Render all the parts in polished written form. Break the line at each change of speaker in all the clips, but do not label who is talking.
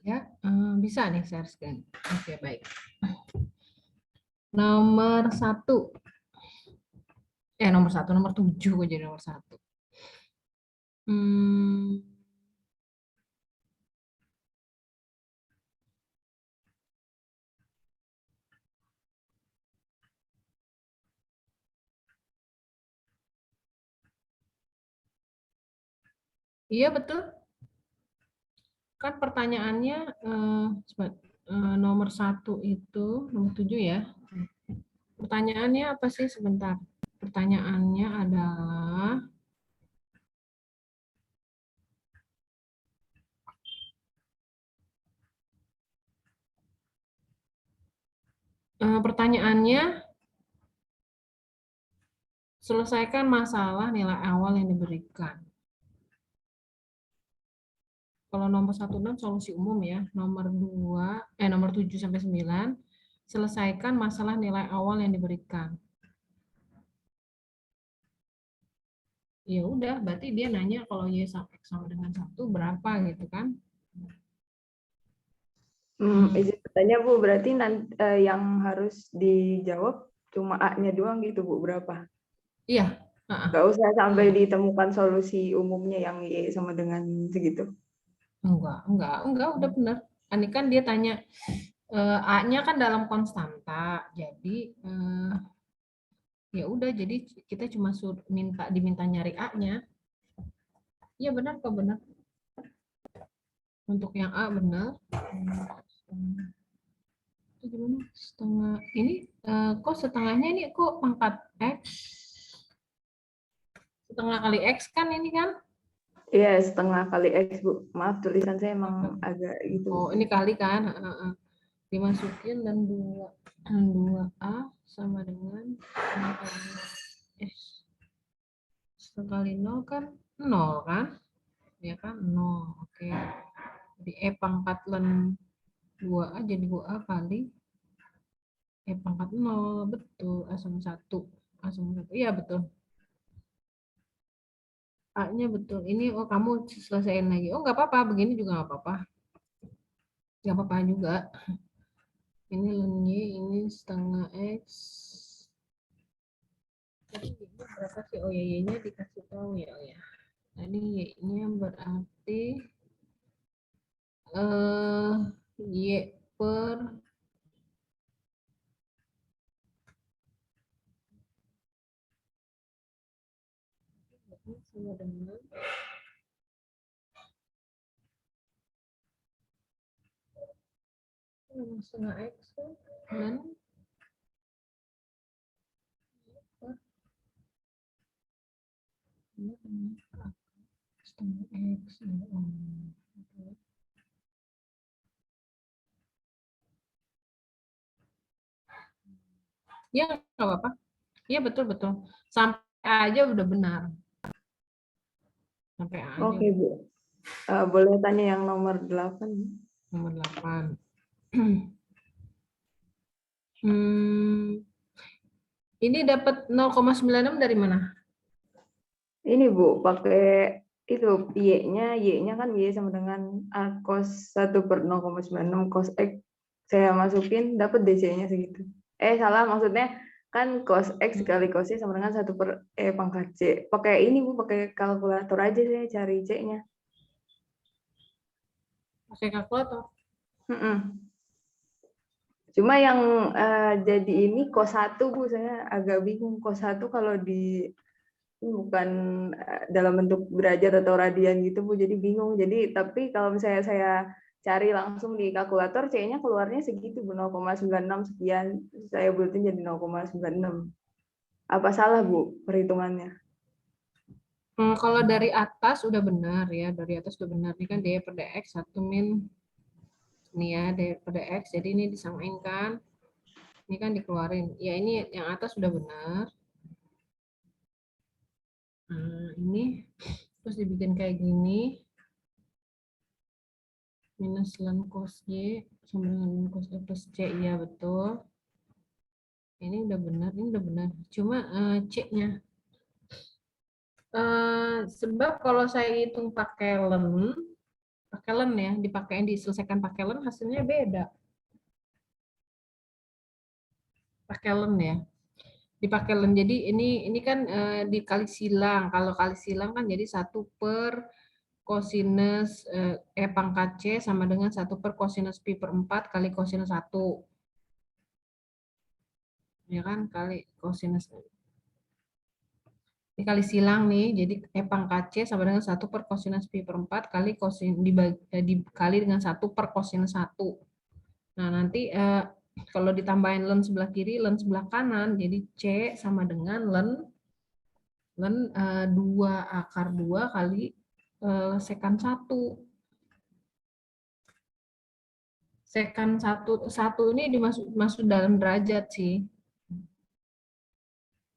Ya, bisa nih share screen. Oke, baik. Nomor satu. Nomor satu, nomor tujuh kok jadi nomor satu. Hmm, iya betul. Kan pertanyaannya nomor satu itu, nomor tujuh ya. Pertanyaannya apa sih sebentar? Pertanyaannya adalah pertanyaannya selesaikan masalah nilai awal yang diberikan. Kalau nomor 1 solusi umum ya. Nomor 7 sampai 9 selesaikan masalah nilai awal yang diberikan. Ya udah, berarti dia nanya kalau Y sama X sama dengan 1 berapa gitu kan?
Izin bertanya Bu, berarti yang harus dijawab cuma A-nya doang gitu Bu, berapa?
Iya.
Nggak usah sampai ditemukan solusi umumnya yang Y sama dengan segitu.
Enggak, udah benar. Ini kan dia tanya A-nya kan dalam konstanta. Jadi ya udah, jadi kita cuma diminta nyari A-nya. Iya benar kok, benar. Untuk yang A benar. Itu gimana? Setengah ini kok setengahnya ini kok pangkat X? Setengah kali X kan ini kan?
Iya, setengah kali X Bu. Maaf, tulisan saya emang agak gitu.
Oh, ini kali kan? Dimasukin dan 2A sama dengan 2 kali X. Sekali 0 kan 0 kan? Ya kan 0. Oke. Jadi pangkat len 2A jadi 2A kali pangkat 0. Betul. A sama 1. A sama 1. Iya betul. A-nya betul. Ini kamu selesaiin lagi. Oh nggak apa-apa. Begini juga nggak apa-apa. Nggak apa-apa juga. Ini len Y, ini setengah X. Jadi berapa sih? Oh ya, Y-nya dikasih tahu ya. Oh ya. Tadi Y-nya berarti Y per sama dengan setengah X dan setengah X. Ya nggak apa-apa. Iya betul-betul. Sampai A aja udah benar. Sampai A aja.
Oke Bu. Boleh tanya yang nomor 8?
Nomor 8. Ini dapat 0,96 dari mana?
Ini Bu, pakai itu Y-nya kan Y sama dengan A cos 1 per 0,96 cos X. Saya masukin, dapat DC-nya segitu. Salah, maksudnya kan cos X kali cos Y sama dengan 1 per pangkat C. Pakai ini Bu, pakai kalkulator aja saya cari C-nya.
Pakai kalkulator.
Cuma yang jadi ini cos 1 Bu, saya agak bingung. Cos 1 kalau di bukan dalam bentuk derajat atau radian gitu Bu, jadi bingung. Jadi tapi kalau misalnya saya cari langsung di kalkulator, C-nya keluarnya segitu Bu, 0,96 sekian. Saya bulatin jadi 0,96. Apa salah Bu perhitungannya?
Kalau dari atas udah benar ya, dari atas udah benar. Ini kan D per DX 1 min ini ya, D per DX. Jadi ini disamain kan. Ini kan dikeluarin. Ya ini yang atas udah benar. Ini terus dibikin kayak gini. Minus ln cos Y sama dengan ln cos Y plus C. Iya betul. Ini udah benar, ini udah benar. Cuma C-nya. Sebab kalau saya hitung pakai ln, pakai len ya, diselesaikan pakai len hasilnya beda. Pakai len ya. Dipakai len. Jadi ini kan dikali silang. Kalau kali silang kan jadi 1 per kosinus pangkat C sama dengan 1 per kosinus pi per 4 kali kosinus 1. Ya kan, kali kosinus dikali silang nih, jadi pangkat C sama dengan 1 per kosinus pi per 4 kali dikali dengan 1 per kosinus 1. Nah, nanti kalau ditambahin len sebelah kiri, len sebelah kanan, jadi C sama dengan len 2 akar 2 kali sekan 1. Sekan 1 ini masuk dalam derajat sih.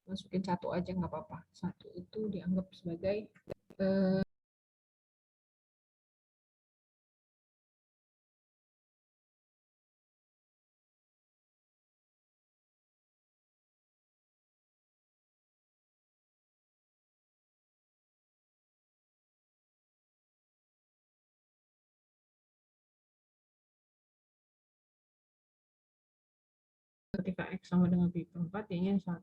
Masukin 1 aja nggak apa-apa. 1 itu dianggap sebagai ketika X sama dengan pi per 4, y-nya 1.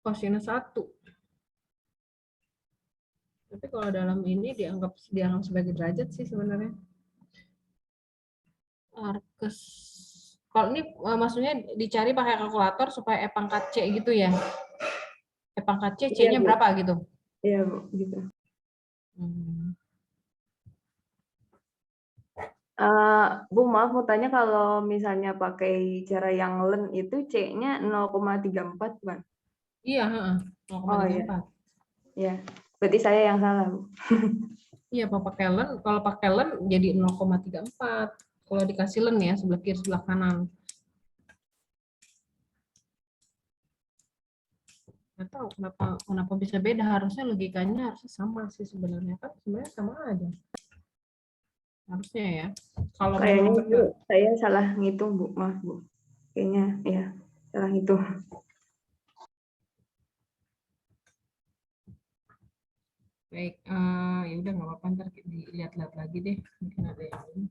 Kosinus 1. Tapi kalau dalam ini dianggap sebagai derajat sih sebenarnya. Arkes. Kalau ini maksudnya dicari pakai kalkulator supaya E pangkat C gitu ya. E pangkat C, C-nya
Bu.
berapa gitu.
Iya, Bu, gitu. Bu, maaf mau tanya, kalau misalnya pakai cara yang len itu C-nya 0,34 kan?
Iya, 0,34.
Oh iya. Ya, berarti saya yang salah, Bu.
Iya, kalau pakai len jadi 0,34. Kalau dikasih len ya, sebelah kiri sebelah kanan. Nggak tahu kenapa bisa beda, harusnya logikanya harusnya sama sih sebenarnya, kan sebenarnya sama aja. Harusnya ya. Kalau
Kayaknya
memang
Bu, saya salah ngitung, Bu. Maaf, Bu. Kayaknya ya salah ngitung.
baik, ya udah nggak apa-apa, ntar dilihat-lihat lagi deh, mungkin ada yang ini.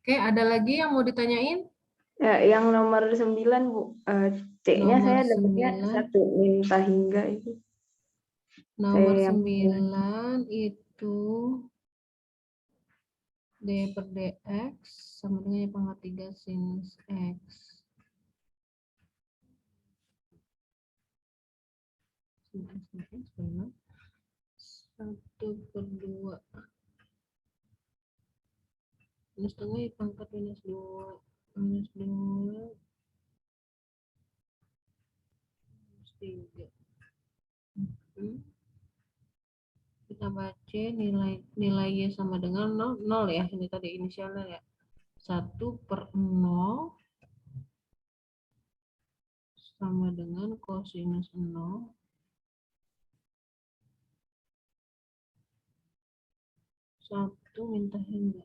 Oke, ada lagi yang mau ditanyain?
Ya, yang nomor 9, Bu. C-nya saya dapatnya 1 minta hingga itu.
Nomor 9 itu D per dx sama dengan pangkat 3 sinus X. Sinus X benar. 1/2 minus tengah ya pangkat minus 2 minus 2 minus 3. Kita baca nilai Y sama dengan 0 ya, ini tadi inisialnya ya. 1/0 sama dengan kosinus 0 1 minta hingga.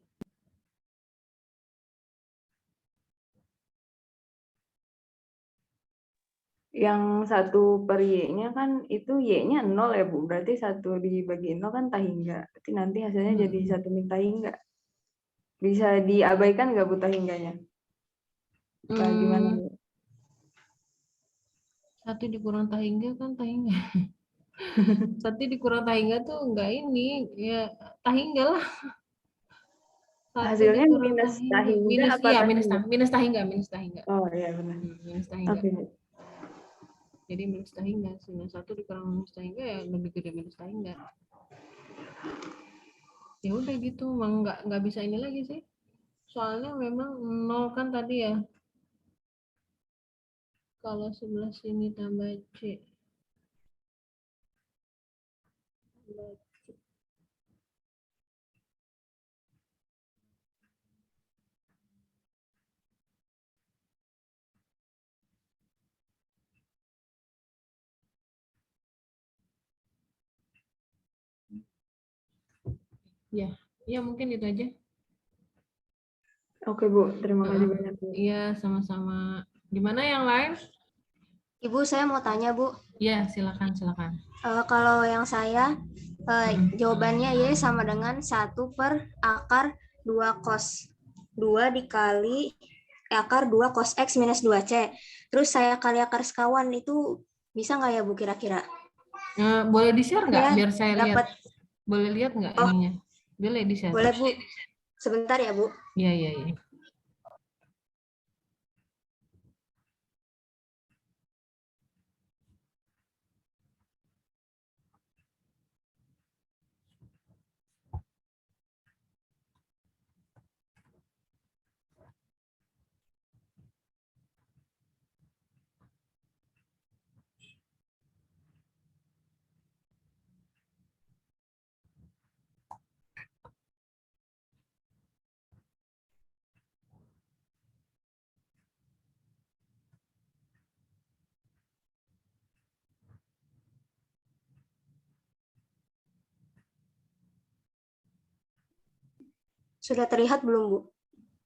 Yang 1 per Y-nya kan itu Y-nya 0 ya, Bu. Berarti 1 dibagi 0 kan tahingga. Berarti nanti hasilnya jadi 1 min tahingga. Bisa diabaikan nggak, Bu, tahingganya? Gimana, Bu?
1 dikurang tahingga kan tahingga. 1 dikurang tahingga tuh enggak ini, ya tahingga lah. 1
Hasilnya
dikurang
minus tahingga apa
iya,
tahingga?
minus tahingga.
Oh iya benar.
Minus tahingga.
Oke.
Jadi minus tahingga, sinus 1 dikurang minus tahingga ya lebih gede minus tahingga. Ya udah gitu, memang nggak bisa ini lagi sih. Soalnya memang 0 kan tadi ya. Kalau sebelah sini tambah C. Ya, ya mungkin itu aja.
Oke, Bu, terima kasih banyak, Bu.
Iya, sama-sama. Gimana yang lain?
Ibu, saya mau tanya, Bu.
Iya, silakan.
Kalau yang saya Jawabannya Y sama dengan 1 per akar 2 cos 2 dikali akar 2 cos X minus 2C. Terus saya kali akar sekawan itu bisa nggak ya Bu kira-kira?
Boleh di-share nggak
Ya,
biar saya lihat?
dapat.
Boleh lihat nggak
Oh,
ininya? Boleh di-share.
boleh Bu. Sebentar ya Bu.
Iya, iya, iya.
Sudah terlihat belum Bu?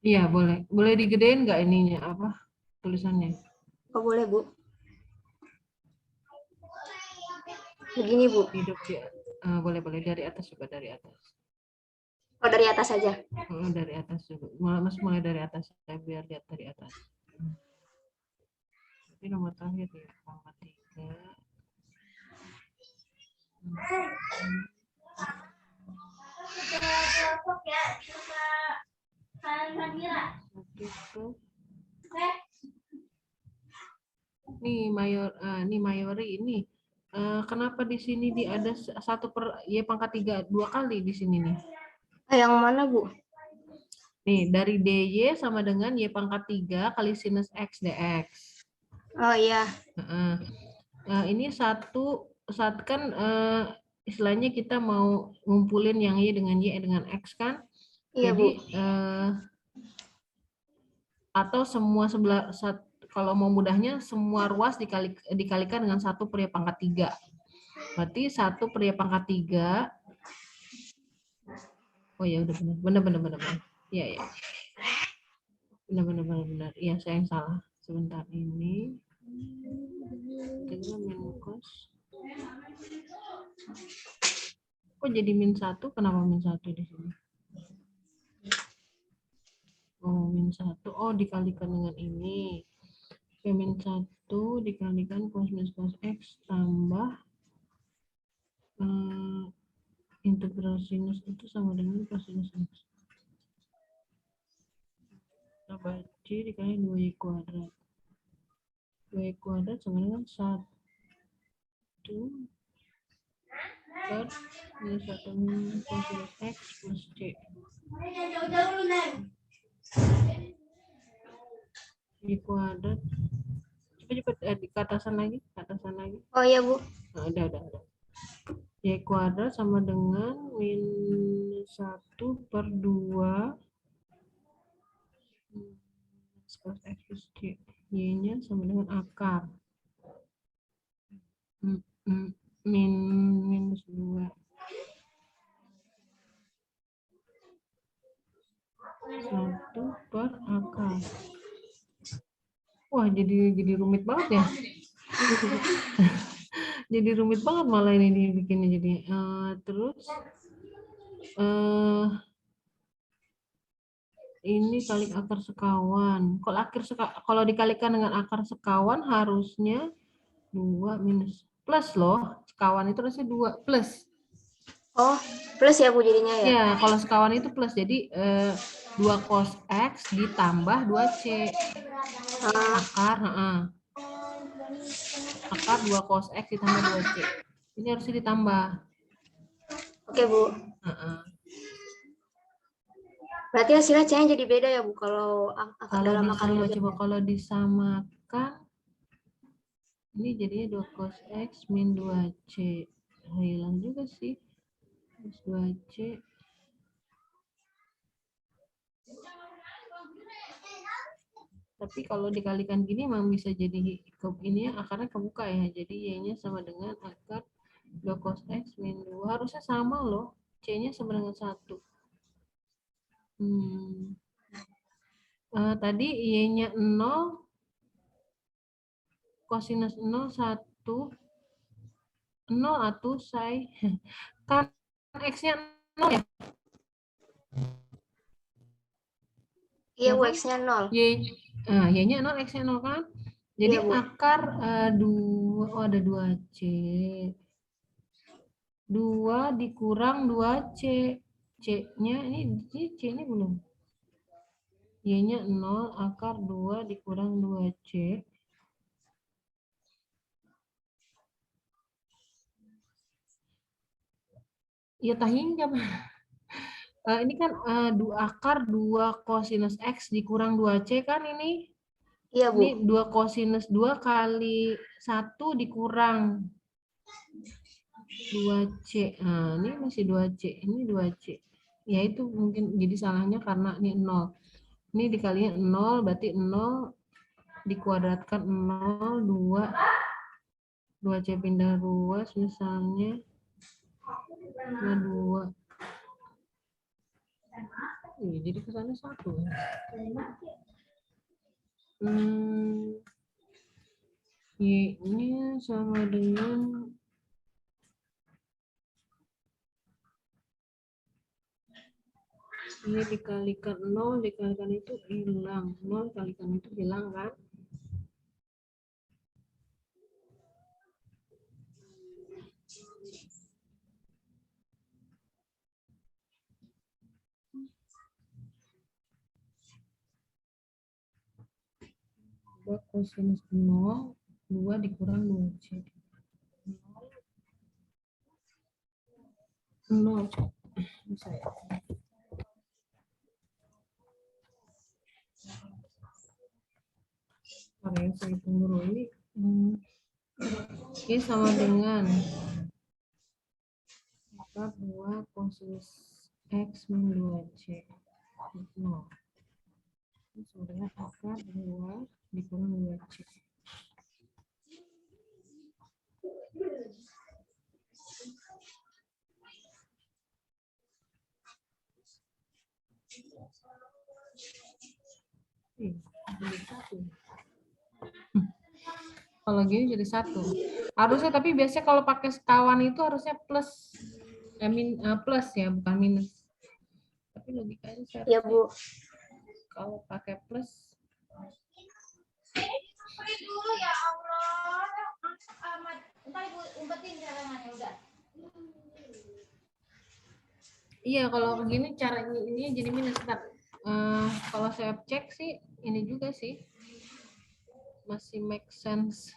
Iya, boleh. Boleh digedein nggak ininya apa tulisannya?
Oh boleh Bu. Begini Bu.
Hidup ya. Boleh dari atas coba dari atas.
Oh dari atas saja.
Dari atas coba. Mulai dari atas saya biar lihat dari atas. Ini nomor terakhir ya, nomor 3. Nih mayori ini. Kenapa di sini ada 1 per Y pangkat 3 2 kali di sini nih?
Yang mana Bu?
Nih, dari DY sama dengan Y pangkat 3 kali sinus X dx.
Oh iya.
Ini kan istilahnya kita mau ngumpulin yang Y dengan Y dengan X kan?
Iya
Jadi,
Bu.
atau semua sebelah, kalau mau mudahnya semua ruas dikalikan dengan 1 per Y pangkat 3. Berarti 1 per Y pangkat 3. Oh ya udah benar. Iya ya. Benar. Iya saya yang salah. Sebentar ini. Min cos. Kok jadi -1? Kenapa -1 di sini? Oh, -1. Oh, dikalikan dengan ini. Oke, -1 dikalikan cos minus cos X tambah integral sinus itu sama dengan cos sinus X. Tambah C dikali 2Y kuadrat. 2Y kuadrat sama dengan 1 per minus 1 minus cos X plus C. Y kuadrat. Cepat ke atasan lagi.
Oh iya Bu.
Nah, udah. Y kuadrat sama dengan -1 per 2 cos X plus C. Y-nya sama dengan akar. -2. 1 per akar. Wah, jadi rumit banget ya. Jadi rumit banget malah ini dibikinnya jadi. Terus ini kali akar sekawan. Kalau dikalikan dengan akar sekawan harusnya 2 minus plus loh. Sekawan itu harusnya 2 plus.
Oh, plus ya Bu jadinya ya?
Ya, kalau sekawan itu plus. Jadi 2 cos X ditambah 2C. Akar, akar 2 cos X ditambah 2C. Ini harusnya ditambah.
Oke Bu. Berarti hasilnya C-nya jadi beda ya Bu kalau akar dalam akar ini.
Coba kalau disamakan, ini jadinya 2 cos X min 2C. Hilang juga sih. Plus 2C. Tapi kalau dikalikan gini memang bisa jadi ini akarnya kebuka ya. Jadi Y-nya sama dengan akar 2 cos X min 2. Harusnya sama loh. C-nya sama dengan 1. Tadi Y-nya 0. Kosinus 0, 1. 0 atau saya. Kan X-nya 0 ya?
Iya,
Ya
Bu,
kan?
X-nya 0.
Y-nya 0, X-nya 0 kan? Jadi
Iya, Bu.
akar 2, oh ada 2C. 2 dikurang 2C. C-nya, ini C-nya belum. Y-nya 0, akar 2 dikurang 2C. Ya tahingga. Ini kan akar 2 kosinus X dikurang 2C kan ini.
Iya, Bu.
Ini 2 kosinus 2 kali 1 dikurang 2C. Nah, ini masih 2C. Ini 2C. Ya itu mungkin jadi salahnya karena ini 0. Ini dikalinya 0, berarti 0 dikuadratkan 0, 2. 2C pindah ruas misalnya. 2. Jadi kesana 1. Y-nya sama dengan ini dikalikan 0, dikalikan itu hilang. 0 kalikan itu hilang kan? Dua kosinus 0, 2 dikurang 2C. 0. Bisa ya? Oke, saya hitung dulu ini. Ini sama dengan akar 2 kosinus X min 2C. 0. Ini sama dengan akar 2 dikurang 2C. Jadi 1. Kalau gini jadi 1. Harusnya, tapi biasanya kalau pakai sekawan itu harusnya plus. Plus ya, bukan minus. Tapi logikanya
Iya, Bu.
kalau pakai plus.
Dulu ya Allah. Entar Ibu umpetin cadangannya udah.
Iya, kalau begini cara ini jadi minus. Kalau saya cek sih ini juga sih masih make sense.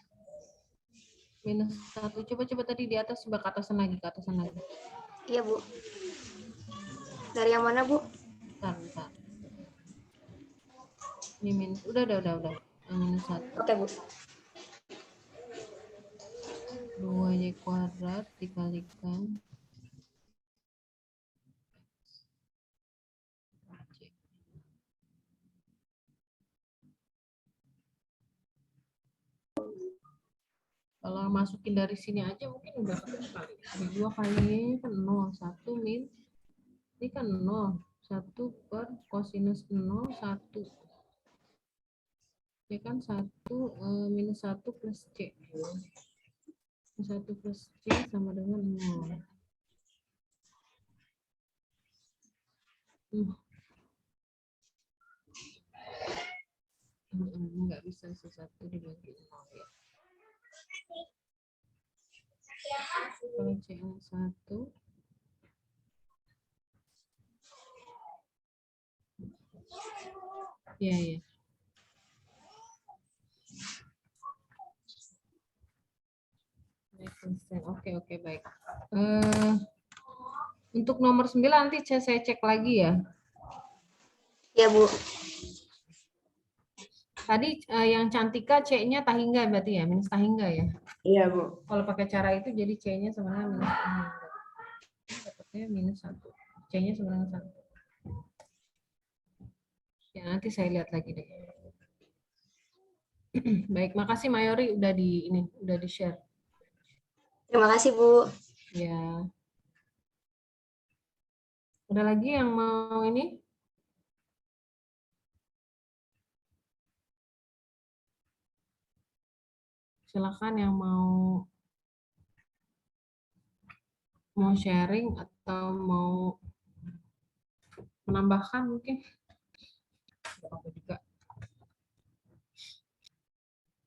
Minus 1. Coba tadi di atas, coba ke atasan lagi,
Iya, Bu. Dari yang mana, Bu?
Bentar. Ini minus, udah. Minus 1.
Oke, Bu.
2Y kuadrat dikalikan C. Kalau masukin dari sini aja mungkin udah 1 kali. 2 kali kan 0, 1 min. Ini kan 0, 1 per kosinus 0, 1. Ya kan 1 minus 1 plus C. 1 plus C sama dengan 0. Nggak bisa sesatu dibagi 0 ya. Kalau C-nya 1. Iya. Oke, baik. Untuk nomor 9 nanti saya cek lagi ya.
Iya, Bu.
Tadi yang Cantika C-nya tahingga berarti ya, minus tahingga ya.
Iya, Bu.
Kalau pakai cara itu jadi C-nya sama dengan minus tahingga. Dapatnya minus 1. C-nya sama dengan 1. Ya, nanti saya lihat lagi deh. Baik, makasih Mayori udah di-share.
Terima kasih, Bu.
Ya. Ada lagi yang mau ini? Silakan yang mau mau sharing atau mau menambahkan mungkin? Nggak apa juga.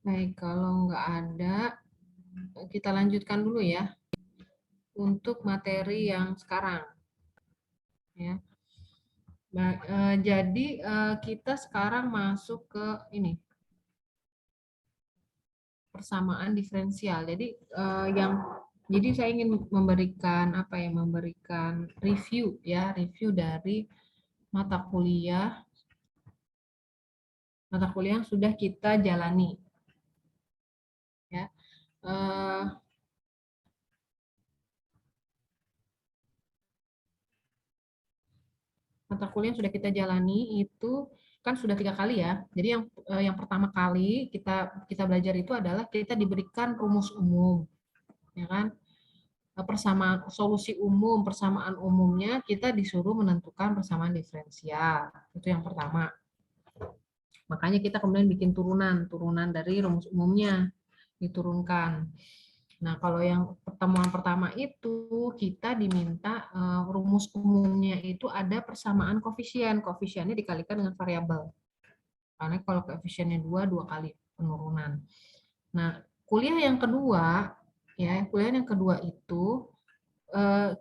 Baik, kalau nggak ada, kita lanjutkan dulu ya untuk materi yang sekarang. Ya. Jadi kita sekarang masuk ke ini persamaan diferensial. Jadi saya ingin memberikan apa ya, memberikan review ya, review dari mata kuliah yang sudah kita jalani. Ya. Mata kuliah yang sudah kita jalani itu kan sudah 3 kali ya. Jadi yang pertama kali kita belajar itu adalah kita diberikan rumus umum, ya kan? Persamaan solusi umum, persamaan umumnya kita disuruh menentukan persamaan diferensial. Itu yang pertama. Makanya kita kemudian bikin turunan dari rumus umumnya diturunkan. Nah, kalau yang pertemuan pertama itu kita diminta rumus umumnya itu ada persamaan koefisien. Koefisiennya dikalikan dengan variabel. Karena kalau koefisiennya 2 kali penurunan. Nah, kuliah yang kedua itu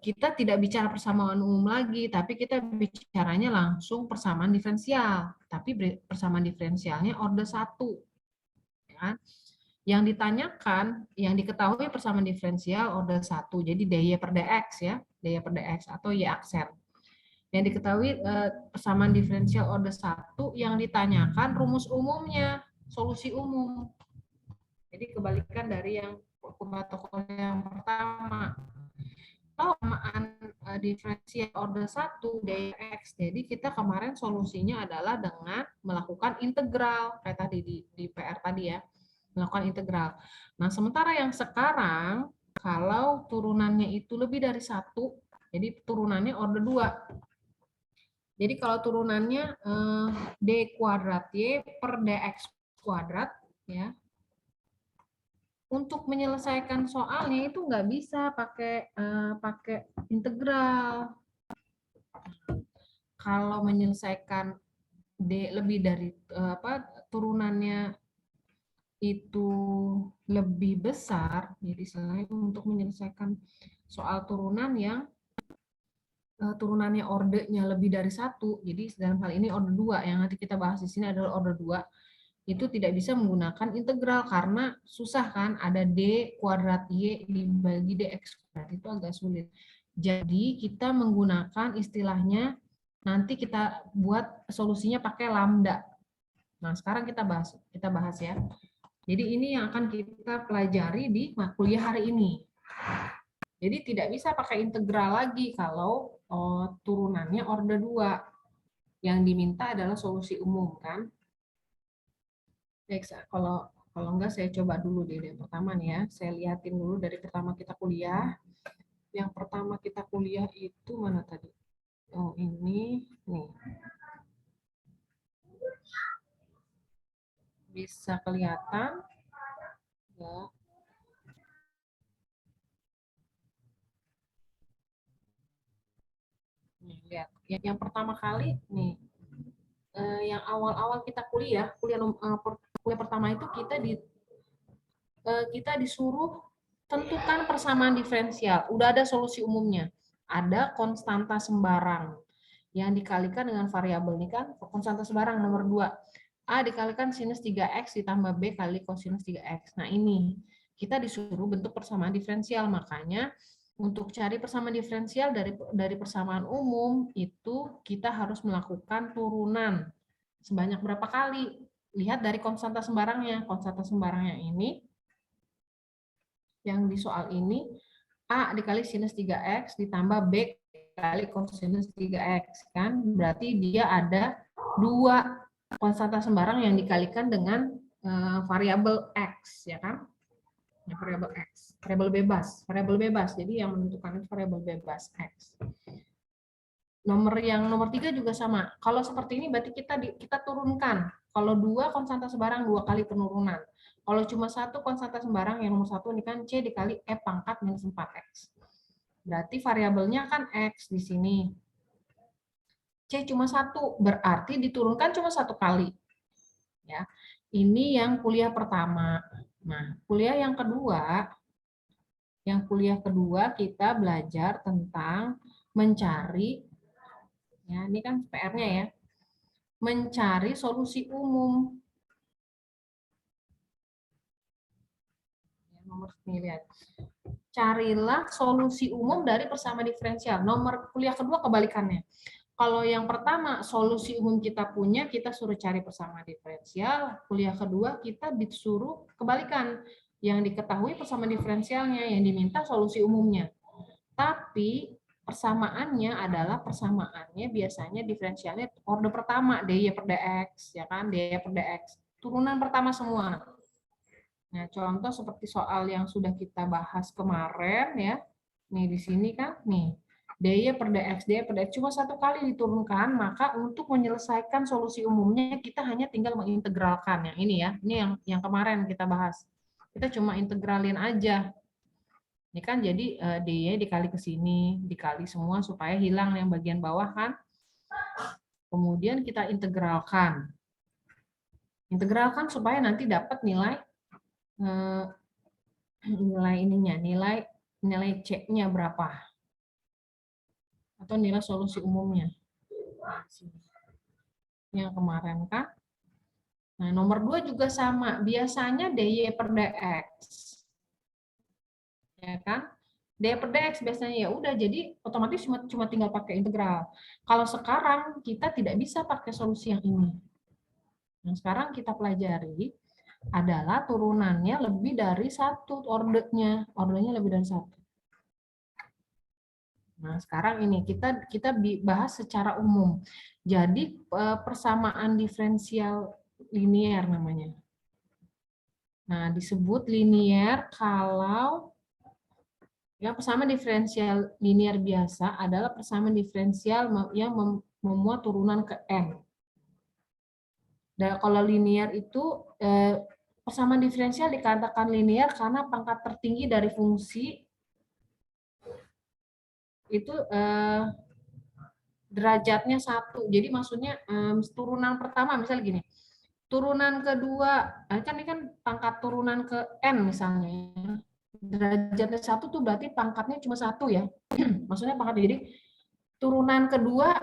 kita tidak bicara persamaan umum lagi, tapi kita bicaranya langsung persamaan diferensial. Tapi persamaan diferensialnya order 1. Ya. Yang ditanyakan, yang diketahui persamaan diferensial order 1, jadi dy per dx ya, dy per dx atau y aksen. Yang diketahui persamaan diferensial order 1, yang ditanyakan rumus umumnya, solusi umum. Jadi kebalikan dari yang protokol yang pertama. Persamaan diferensial order 1 dx. Jadi kita kemarin solusinya adalah dengan melakukan integral kayak tadi di PR tadi ya. Melakukan integral. Nah, sementara yang sekarang kalau turunannya itu lebih dari 1, jadi turunannya order 2. Jadi kalau turunannya d kuadrat y per dx kuadrat ya. Untuk menyelesaikan soalnya itu nggak bisa pakai integral. Kalau menyelesaikan d lebih dari turunannya itu lebih besar, jadi selain untuk menyelesaikan soal turunan yang turunannya ordernya lebih dari 1, jadi dalam hal ini order 2, yang nanti kita bahas di sini adalah order 2, itu tidak bisa menggunakan integral karena susah kan, ada d kuadrat y dibagi dx kuadrat, itu agak sulit. Jadi kita menggunakan istilahnya, nanti kita buat solusinya pakai lambda. Nah, sekarang kita bahas ya. Jadi ini yang akan kita pelajari di kuliah hari ini. Jadi tidak bisa pakai integral lagi kalau turunannya order 2. Yang diminta adalah solusi umum kan. Baik, kalau enggak saya coba dulu deh yang pertama nih ya. Saya lihatin dulu dari pertama kita kuliah. Yang pertama kita kuliah itu mana tadi? Oh, ini nih. Bisa kelihatan ya. Nih, lihat. Yang pertama kali nih, yang awal-awal kita kuliah pertama itu kita disuruh tentukan persamaan diferensial. Udah ada solusi umumnya. Ada konstanta sembarang yang dikalikan dengan variabel ini kan, konstanta sembarang nomor 2. A dikalikan sinus 3x ditambah B kali kosinus 3x. Nah, ini kita disuruh bentuk persamaan diferensial. Makanya untuk cari persamaan diferensial dari persamaan umum itu kita harus melakukan turunan sebanyak berapa kali. Lihat dari konstanta sembarangnya. Konstanta sembarangnya ini yang di soal ini A dikali sinus 3x ditambah B kali kosinus 3x kan, berarti dia ada 2 konstanta sembarang yang dikalikan dengan variabel x ya kan, ya, variabel x, variabel bebas, jadi yang menentukan itu variabel bebas x. Nomor 3 juga sama. Kalau seperti ini berarti kita turunkan. Kalau 2 konstanta sembarang 2 kali penurunan. Kalau cuma 1 konstanta sembarang yang nomor 1 ini kan C dikali E pangkat minus 4x. Berarti variabelnya kan X di sini. C cuma 1, berarti diturunkan cuma 1 kali. Ya. Ini yang kuliah pertama. Nah, yang kuliah kedua kita belajar tentang mencari, ya ini kan PR-nya ya, mencari solusi umum. Ya, nomor ini lihat. Carilah solusi umum dari persamaan diferensial. Nomor kuliah kedua kebalikannya. Kalau yang pertama solusi umum kita punya, kita suruh cari persamaan diferensial. Kuliah kedua kita disuruh kebalikan. Yang diketahui persamaan diferensialnya, yang diminta solusi umumnya. Tapi persamaannya adalah biasanya diferensialnya orde pertama, dy per dx, ya kan, dy per dx. Turunan pertama semua. Nah, contoh seperti soal yang sudah kita bahas kemarin ya. Nih di sini kan, nih dy per dx cuma 1 kali diturunkan, maka untuk menyelesaikan solusi umumnya kita hanya tinggal mengintegralkan. Yang ini ya, ini yang kemarin kita bahas. Kita cuma integralin aja. Ini kan jadi dy dikali ke sini, dikali semua supaya hilang yang bagian bawah kan. Kemudian kita integralkan. Integralkan supaya nanti dapat nilai nilai C-nya berapa, atau nilai solusi umumnya. Yang kemarin kan. Nah, nomor 2 juga sama. Biasanya dy per dx. Ya kan? dy per dx biasanya ya udah, jadi otomatis cuma tinggal pakai integral. Kalau sekarang kita tidak bisa pakai solusi yang ini. Yang sekarang kita pelajari adalah turunannya lebih dari 1 ordenya lebih dari 1. Nah, sekarang ini kita bahas secara umum. Jadi persamaan diferensial linier namanya. Nah, disebut linier kalau yang persamaan diferensial linier biasa adalah persamaan diferensial yang memuat turunan ke n. Dan kalau linier itu persamaan diferensial dikatakan linier karena pangkat tertinggi dari fungsi itu derajatnya 1. Jadi maksudnya turunan pertama misalnya gini. Turunan kedua, kan ini kan pangkat turunan ke n misalnya. Derajatnya 1 tuh berarti pangkatnya cuma 1 ya. Maksudnya pangkat, jadi turunan kedua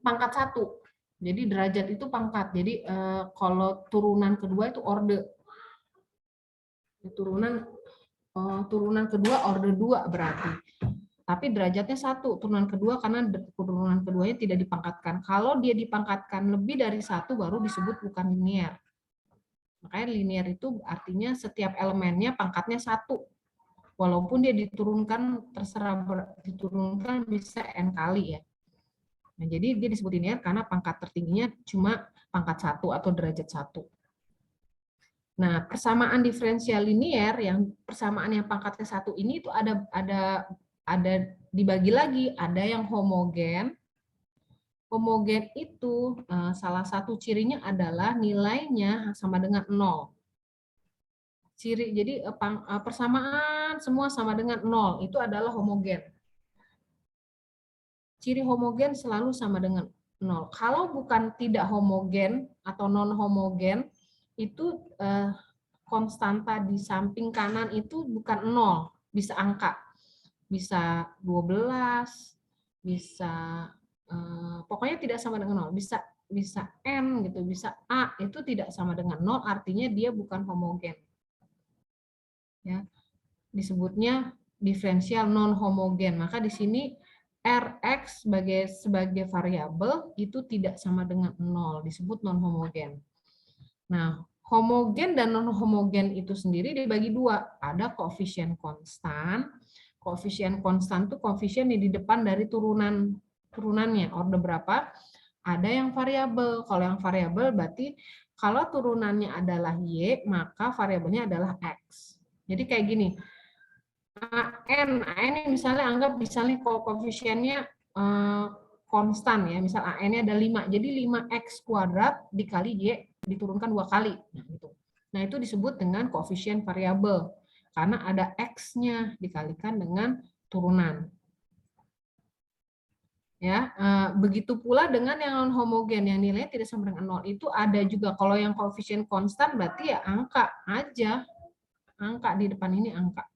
pangkat 1. Jadi derajat itu pangkat. Jadi kalau turunan kedua itu orde. Turunan kedua orde 2 berarti. Tapi derajatnya 1, turunan kedua karena turunan keduanya tidak dipangkatkan. Kalau dia dipangkatkan lebih dari 1 baru disebut bukan linier. Makanya linier itu artinya setiap elemennya pangkatnya 1. Walaupun dia diturunkan, terserah diturunkan bisa n kali ya. Nah, jadi dia disebut linier karena pangkat tertingginya cuma pangkat 1 atau derajat 1. Nah, persamaan diferensial linier yang persamaan yang pangkatnya 1 ini itu ada dibagi lagi, ada yang homogen. Homogen itu salah satu cirinya adalah nilainya sama dengan 0. Jadi persamaan semua sama dengan 0, itu adalah homogen. Ciri homogen selalu sama dengan 0. Kalau bukan tidak homogen atau non homogen, itu konstanta di samping kanan itu bukan 0, bisa angka. Bisa 12, bisa pokoknya tidak sama dengan 0, bisa n gitu, bisa a, itu tidak sama dengan 0, artinya dia bukan homogen. Ya. Disebutnya diferensial non homogen. Maka di sini Rx sebagai variabel itu tidak sama dengan 0, disebut non homogen. Nah, homogen dan non homogen itu sendiri dibagi 2. Ada koefisien konstan. Koefisien konstan itu koefisien yang di depan dari turunannya, orde berapa. Ada yang variabel. Kalau yang variabel berarti kalau turunannya adalah y, maka variabelnya adalah x. Jadi kayak gini. AN ini misalnya anggap misalnya koefisiennya konstan ya, misal AN-nya ada 5, jadi 5x kuadrat dikali y diturunkan 2 kali. Nah, itu disebut dengan koefisien variabel karena ada x-nya dikalikan dengan turunan. Ya, begitu pula dengan yang non homogen yang nilainya tidak sama dengan 0 itu ada juga. Kalau yang koefisien konstan berarti ya angka aja, angka di depan ini angka.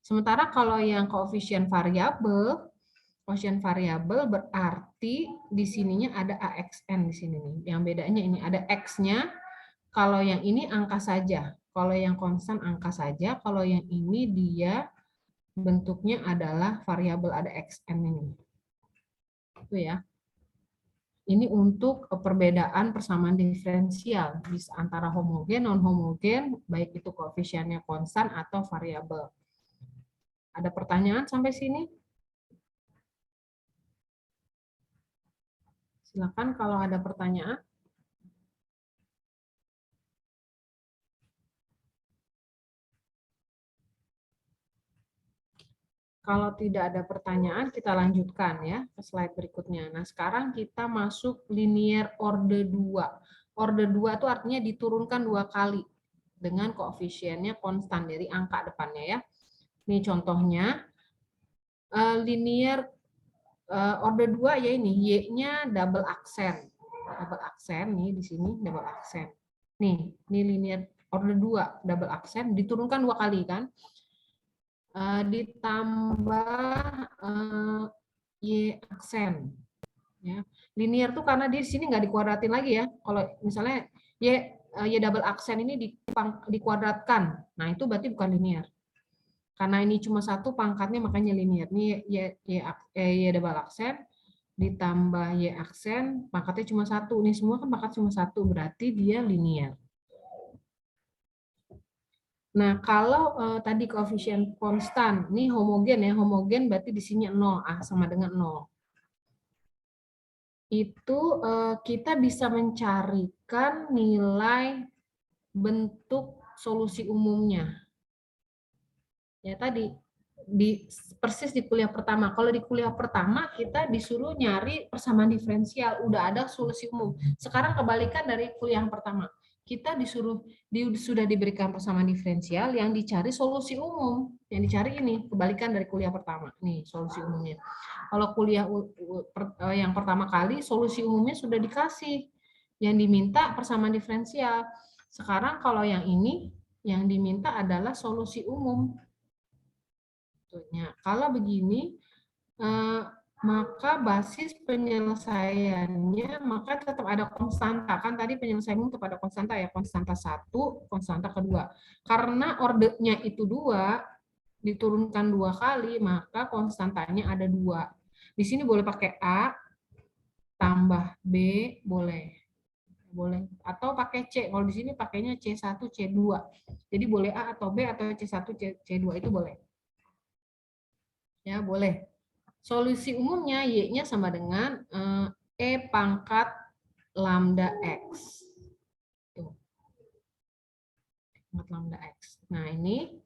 Sementara kalau yang koefisien variabel berarti di sininya ada AXN di sini nih. Yang bedanya ini ada X-nya. Kalau yang ini angka saja. Kalau yang konstan angka saja. Kalau yang ini dia bentuknya adalah variabel, ada XN ini. Itu ya. Ini untuk perbedaan persamaan diferensial bisa antara homogen, non homogen, baik itu koefisiennya konstan atau variabel. Ada pertanyaan sampai sini? Silakan kalau ada pertanyaan. Kalau tidak ada pertanyaan, kita lanjutkan ya ke slide berikutnya. Nah, sekarang kita masuk linear order 2. Order 2 itu artinya diturunkan 2 kali dengan koefisiennya konstan dari angka depannya ya. Ini contohnya linear order 2 ya ini, Y-nya double aksen. Double aksen nih di sini double aksen. Nih, ini linear order 2 double aksen diturunkan 2 kali kan? Ditambah Y aksen. Ya. Linear tuh karena di sini nggak dikuadratin lagi ya. Kalau misalnya Y double aksen ini dikuadratkan, nah itu berarti bukan linear. Karena ini cuma satu pangkatnya makanya linear. Ini Y double aksen ditambah Y aksen, pangkatnya cuma satu. Ini semua kan pangkat cuma satu, berarti dia linear. Nah, kalau tadi koefisien konstan, ini homogen ya, homogen berarti di sini 0, sama dengan 0. Itu kita bisa mencarikan nilai bentuk solusi umumnya. Ya tadi, persis di kuliah pertama. Kalau di kuliah pertama kita disuruh nyari persamaan diferensial, udah ada solusi umum. Sekarang kebalikan dari kuliah yang pertama. Kita sudah diberikan persamaan diferensial, yang dicari solusi umum. Yang dicari ini, kebalikan dari kuliah pertama. Nih, solusi umumnya. Kalau kuliah yang pertama kali, solusi umumnya sudah dikasih. Yang diminta persamaan diferensial. Sekarang kalau yang ini, yang diminta adalah solusi umum. Kalau begini, maka basis penyelesaiannya maka tetap ada konstanta. Kan tadi penyelesaiannya tetap ada konstanta ya, konstanta 1, konstanta kedua. Karena ordernya itu 2, diturunkan 2 kali, maka konstantanya ada 2. Di sini boleh pakai A tambah B, boleh. Atau pakai C. Kalau di sini pakainya C1, C2. Jadi boleh A atau B atau C1, C2 itu boleh. Ya, boleh. Solusi umumnya Y-nya sama dengan E pangkat lambda X. Tuh. Pangkat lambda X. Nah, ini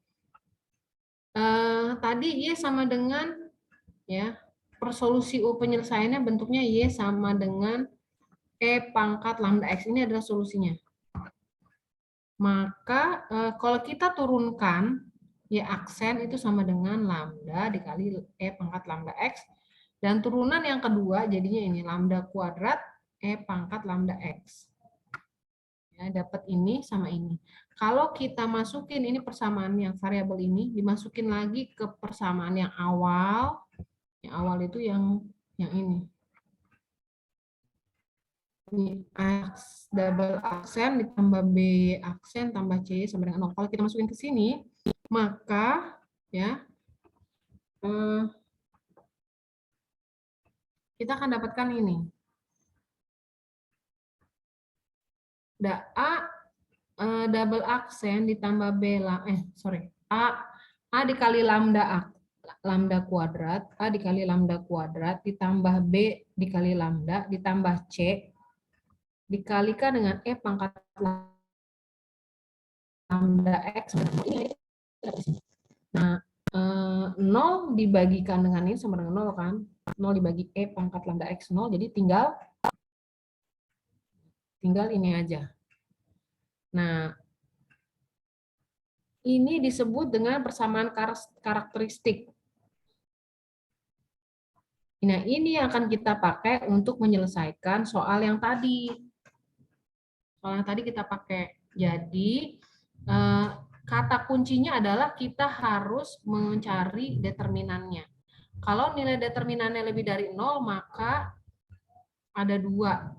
tadi Y sama dengan, ya, persolusi penyelesaiannya bentuknya Y sama dengan E pangkat lambda X. Ini adalah solusinya. Maka kalau kita turunkan, Y aksen itu sama dengan lambda dikali E pangkat lambda X. Dan turunan yang kedua jadinya ini lambda kuadrat E pangkat lambda X. Ya, dapat ini sama ini. Kalau kita masukin ini persamaan yang variabel ini, dimasukin lagi ke persamaan yang awal. Yang awal itu yang ini. Ini X double aksen ditambah B aksen tambah C sama dengan 0. Kalau kita masukin ke sini, maka ya kita akan dapatkan ini. Ada A double aksen ditambah B A dikali lambda kuadrat, A dikali lambda kuadrat ditambah B dikali lambda ditambah C dikalikan dengan E pangkat lambda X. Nah, 0 dibagikan dengan ini sama dengan 0 kan? 0 dibagi E pangkat lambda X 0, jadi tinggal ini aja. Nah, ini disebut dengan persamaan karakteristik. Nah, ini yang akan kita pakai untuk menyelesaikan soal yang tadi. Soal yang tadi kita pakai. Jadi, kata kuncinya adalah kita harus mencari determinannya. Kalau nilai determinannya lebih dari 0, maka ada dua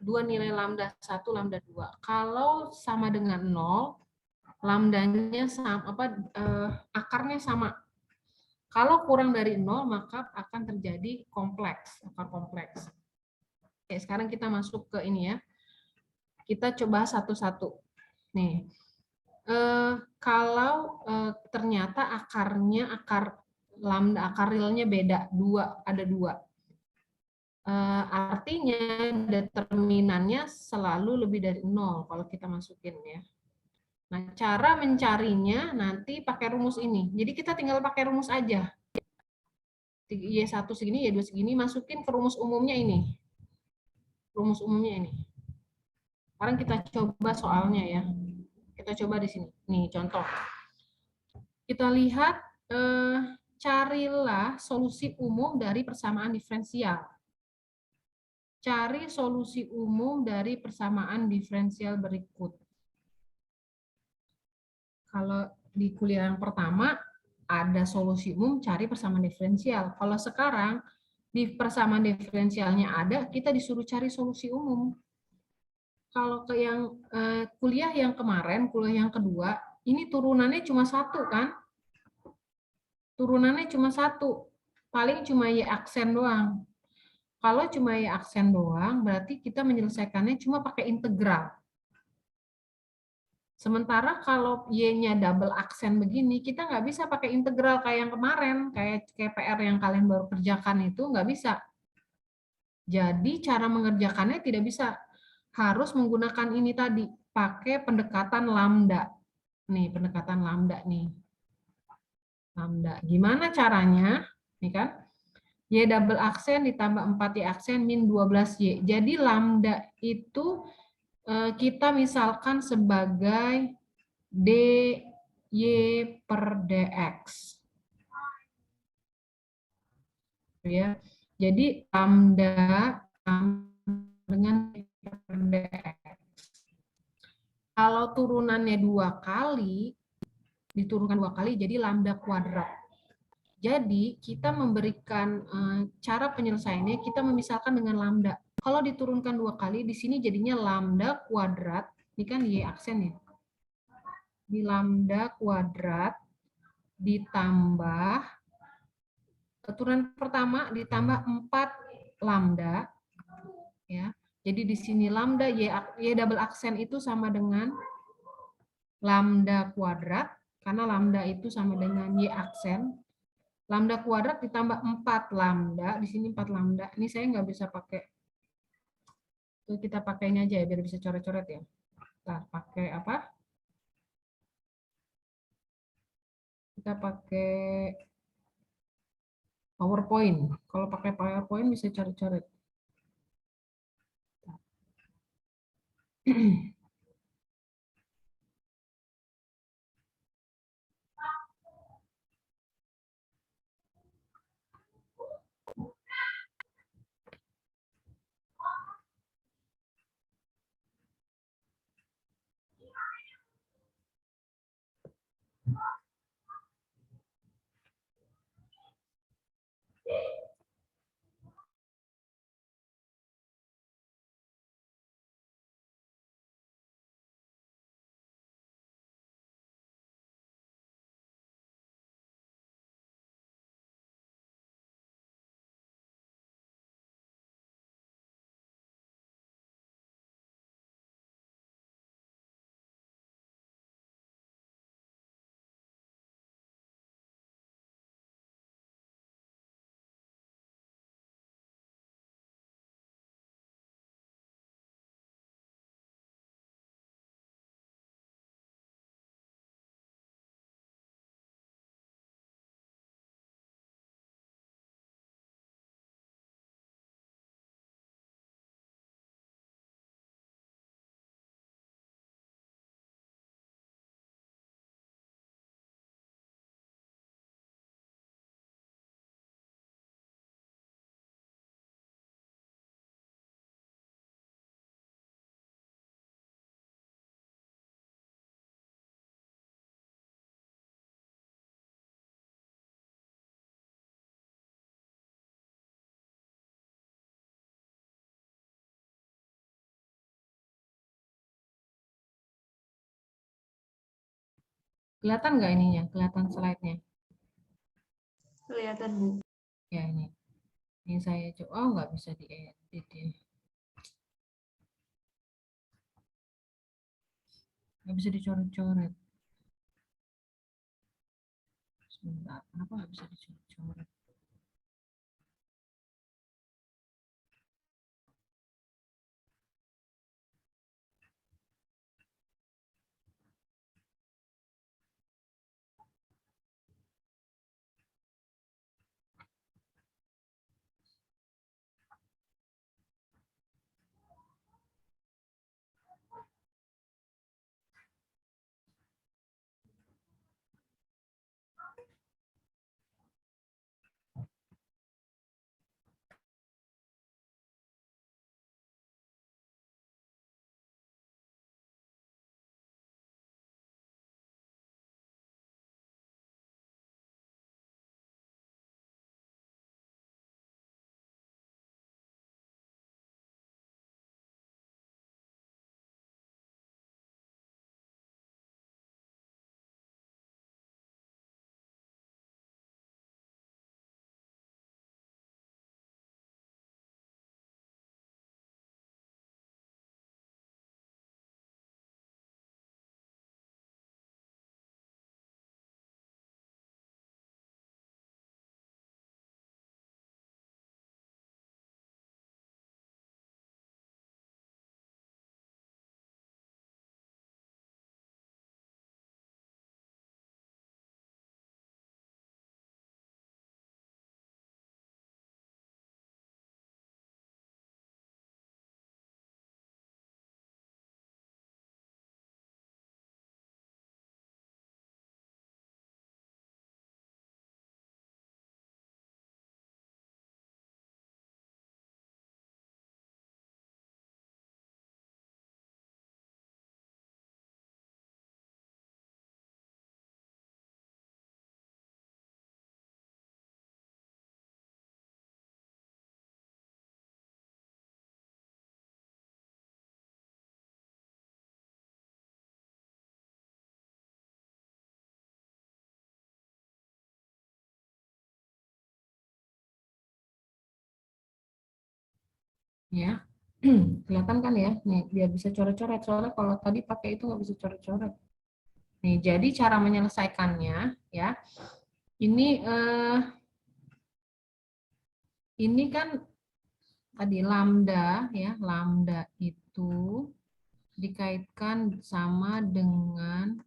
nilai lambda 1, lambda 2. Kalau sama dengan 0, lambdanya sama, akarnya sama. Kalau kurang dari 0, maka akan terjadi akar kompleks. Oke, sekarang kita masuk ke ini ya. Kita coba satu-satu. Nih, kalau ternyata akar lambda, akar realnya beda, ada dua. Artinya determinannya selalu lebih dari 0 kalau kita masukin ya. Nah, cara mencarinya nanti pakai rumus ini. Jadi kita tinggal pakai rumus aja. Y1 segini, Y2 segini, masukin ke rumus umumnya ini. Rumus umumnya ini. Sekarang kita coba soalnya ya. Kita coba di sini. Nih, contoh. Kita lihat, carilah solusi umum dari persamaan diferensial. Cari solusi umum dari persamaan diferensial berikut. Kalau di kuliah yang pertama, ada solusi umum cari persamaan diferensial. Kalau sekarang, di persamaan diferensialnya ada, kita disuruh cari solusi umum. Kalau ke yang kuliah yang kemarin, kuliah yang kedua, ini turunannya cuma satu kan? Turunannya cuma satu. Paling cuma Y aksen doang. Kalau cuma Y aksen doang, berarti kita menyelesaikannya cuma pakai integral. Sementara kalau Y-nya double aksen begini, kita nggak bisa pakai integral kayak yang kemarin, kayak PR yang kalian baru kerjakan itu nggak bisa. Jadi cara mengerjakannya tidak bisa. Harus menggunakan ini tadi, pakai pendekatan lambda. Nih, pendekatan lambda nih. Lambda. Gimana caranya? Nih kan? Y double aksen ditambah 4Y aksen min 12Y. Jadi lambda itu kita misalkan sebagai dy per dx. Ya. Jadi lambda dengan dy per dx. Kalau turunannya 2 kali, diturunkan 2 kali, jadi lambda kuadrat. Jadi kita memberikan cara penyelesaiannya, kita memisahkan dengan lambda. Kalau diturunkan 2 kali, di sini jadinya lambda kuadrat, ini kan Y aksen ya. Di lambda kuadrat ditambah, turunan pertama ditambah 4 lambda, ya. Jadi di sini lambda Y double aksen itu sama dengan lambda kuadrat, karena lambda itu sama dengan Y aksen. Lambda kuadrat ditambah 4 lambda, di sini 4 lambda. Ini saya nggak bisa pakai, kita pakainya aja ya, biar bisa coret-coret ya. Kita pakai apa? Kita pakai PowerPoint. Kalau pakai PowerPoint bisa coret-coret. Kelihatan nggak ininya? Kelihatan slide-nya?
Kelihatan, Bu.
Ya ini. Ini saya coba. Oh, nggak bisa diedit ya. Nggak bisa dicoret-coret. Sebentar. Kenapa nggak bisa dicoret-coret? Ya. Kelihatan kan ya? Nih, biar bisa coret-coret. Soalnya kalau tadi pakai itu nggak bisa coret-coret. Nih, jadi cara menyelesaikannya ya. Ini kan tadi lambda ya, lambda itu dikaitkan sama dengan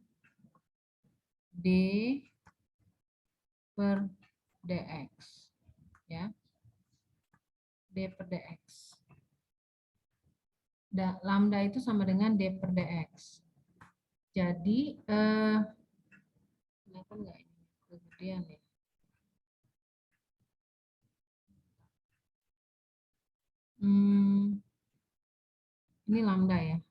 d per dx ya, d per dx. Lambda itu sama dengan d per dx. Jadi kelihatan nggak ini kemudian ya? Ini lambda ya.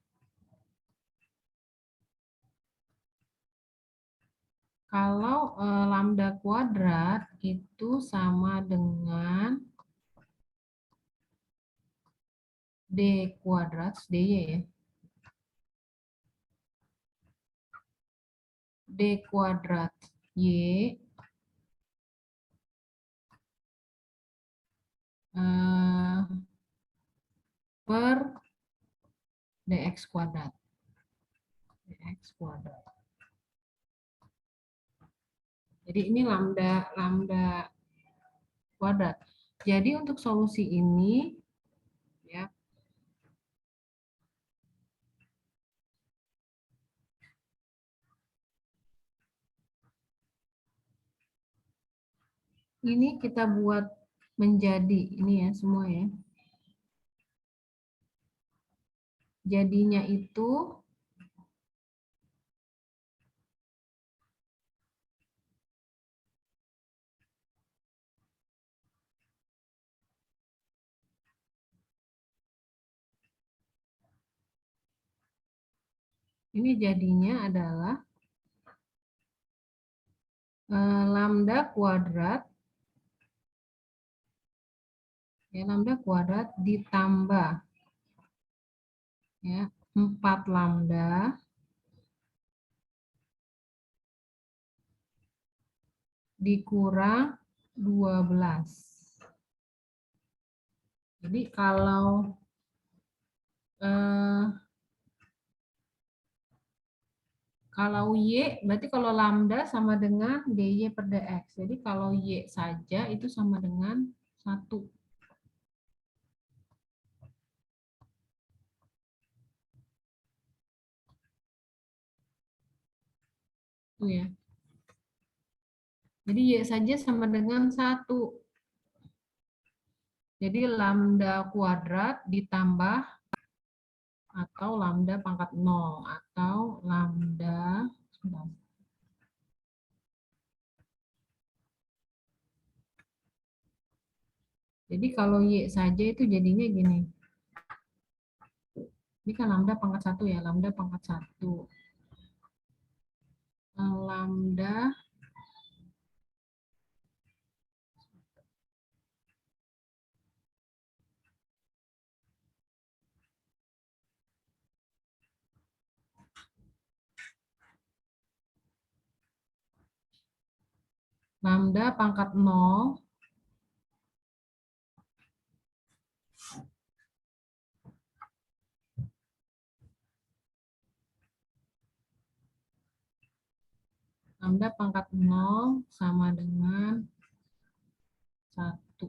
Kalau lambda kuadrat itu sama dengan d kuadrat dy ya. D kuadrat y per dx kuadrat. Dx kuadrat. Jadi ini lambda kuadrat. Jadi untuk solusi ini ya, ini kita buat menjadi ini ya semua ya. Jadinya itu adalah lambda kuadrat ya, lambda kuadrat ditambah ya 4 lambda dikurang 12. Jadi kalau Y, berarti kalau lambda sama dengan dy per dx. Jadi kalau y saja itu sama dengan 1. Tuh ya. Jadi y saja sama dengan 1. Jadi lambda kuadrat ditambah atau lambda pangkat 0 atau lambda, sebentar. Jadi kalau y saja itu jadinya gini. Ini kan lambda pangkat 1 ya, lambda pangkat 1. Lambda pangkat 0 lambda pangkat 0 sama dengan 1.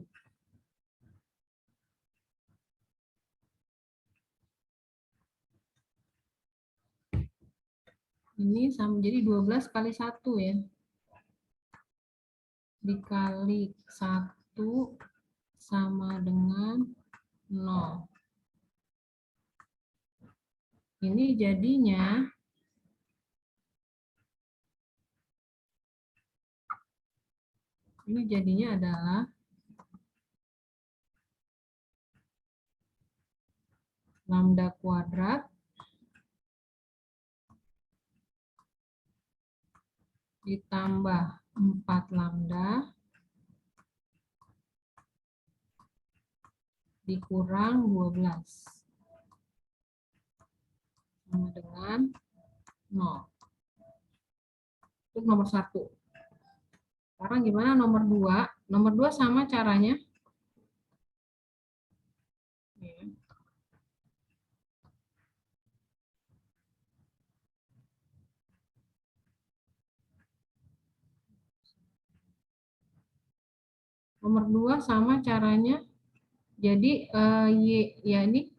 Ini sama, jadi 12 kali 1 ya. Dikali 1 sama dengan 0. Ini jadinya adalah lambda kuadrat ditambah 4 lambda dikurang 12 sama dengan 0. Itu nomor 1. Sekarang gimana nomor 2? Nomor 2 sama caranya. Nomor 2 sama caranya. Jadi y ya ini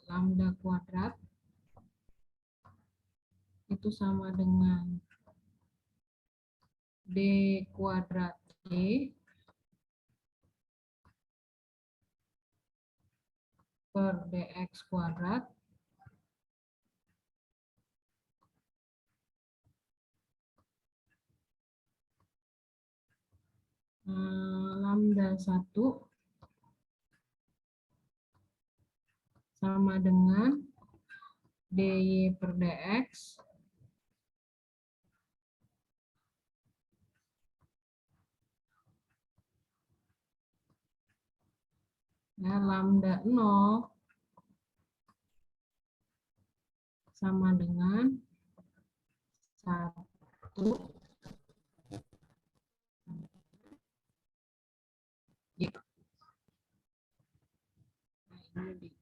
lambda kuadrat itu sama dengan d kuadrat y per dx kuadrat lambda 1 sama dengan dy per dx ya, lambda 0 sama dengan 1 y. Nah, ini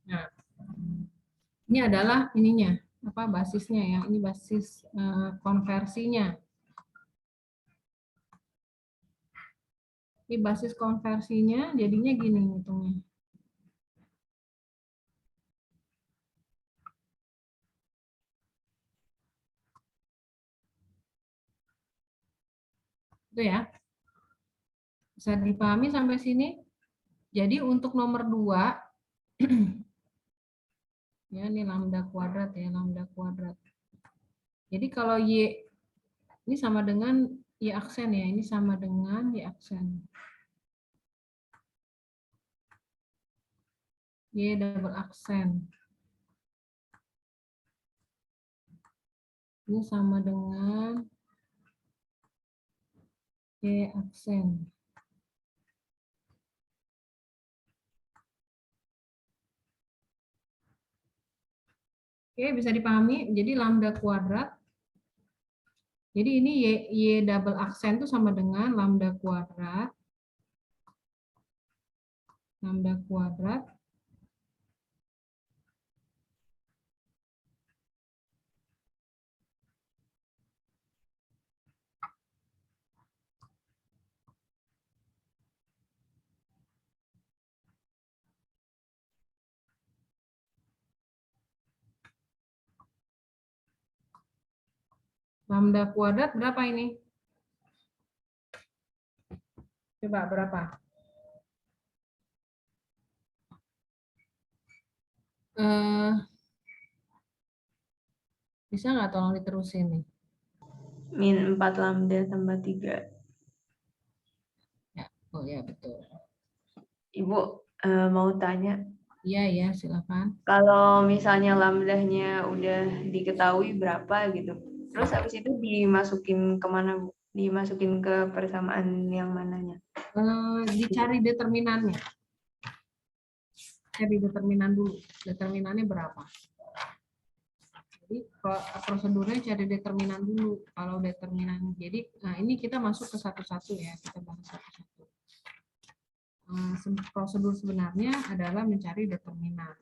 nah, ini adalah ininya, apa basisnya ya? Ini basis konversinya. Ini basis konversinya, jadinya gini hitungnya. Itu ya. Bisa dipahami sampai sini? Jadi untuk nomor 2 ya, ini lambda kuadrat ya, lambda kuadrat. Jadi kalau y ini sama dengan Y aksen ya, ini sama dengan Y aksen. Y double aksen. Ini sama dengan Y aksen. Oke, bisa dipahami. Jadi lambda kuadrat. Jadi ini Y double aksen itu sama dengan lambda kuadrat. Lambda kuadrat lambda kuadrat berapa ini? Coba berapa? Bisa nggak tolong diterusin nih?
Min 4 lambda tambah 3.
Ya, oh ya betul.
Ibu mau tanya,
Iya ya, silakan.
kalau misalnya lambdanya udah diketahui berapa gitu, terus habis itu dimasukin kemana, Bu? Dimasukin ke persamaan yang mananya?
Dicari determinannya. Cari determinan dulu. Determinannya berapa? Jadi prosedurnya cari determinan dulu. Kalau determinan, jadi nah ini kita masuk ke satu-satu ya. Kita bahas satu-satu. Prosedur sebenarnya adalah mencari determinan.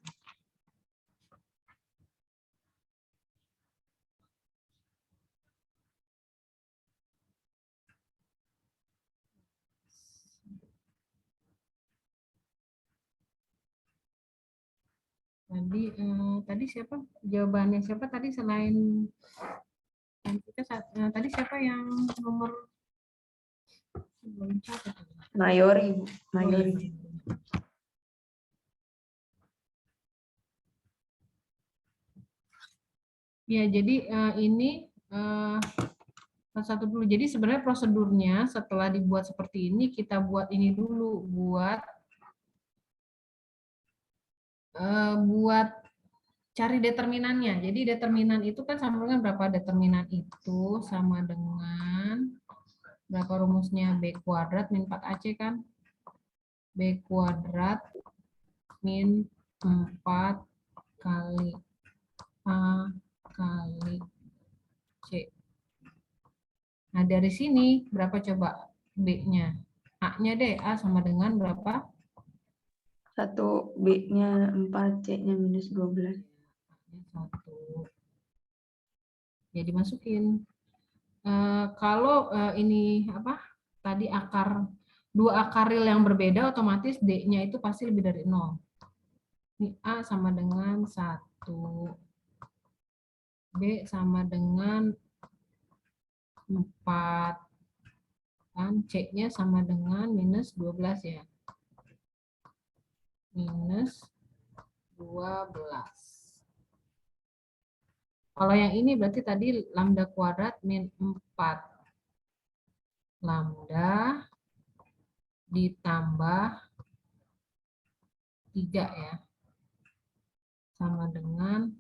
Tadi siapa jawabannya, siapa tadi selain kita tadi siapa yang nomor belum catat?
Mayori, Bu.
Oh, iya.
Mayori.
Ya, jadi ini satu dulu. Jadi sebenarnya prosedurnya setelah dibuat seperti ini, kita buat ini dulu, buat cari determinannya. Jadi determinan itu kan sama dengan berapa? Determinan itu sama dengan berapa rumusnya? B kuadrat min 4AC kan? B kuadrat min 4 kali A kali C. Nah, dari sini berapa coba B-nya? A-nya deh, A sama dengan berapa?
1 B-nya 4, C-nya minus 12.
Satu. Ya, dimasukin. Kalau ini apa? Tadi dua akar real yang berbeda, otomatis D-nya itu pasti lebih dari 0. Ini A sama dengan 1. B sama dengan 4. Dan C-nya sama dengan minus 12 ya. Minus 12. Kalau yang ini berarti tadi lambda kuadrat min 4. Lambda ditambah 3 ya. Sama dengan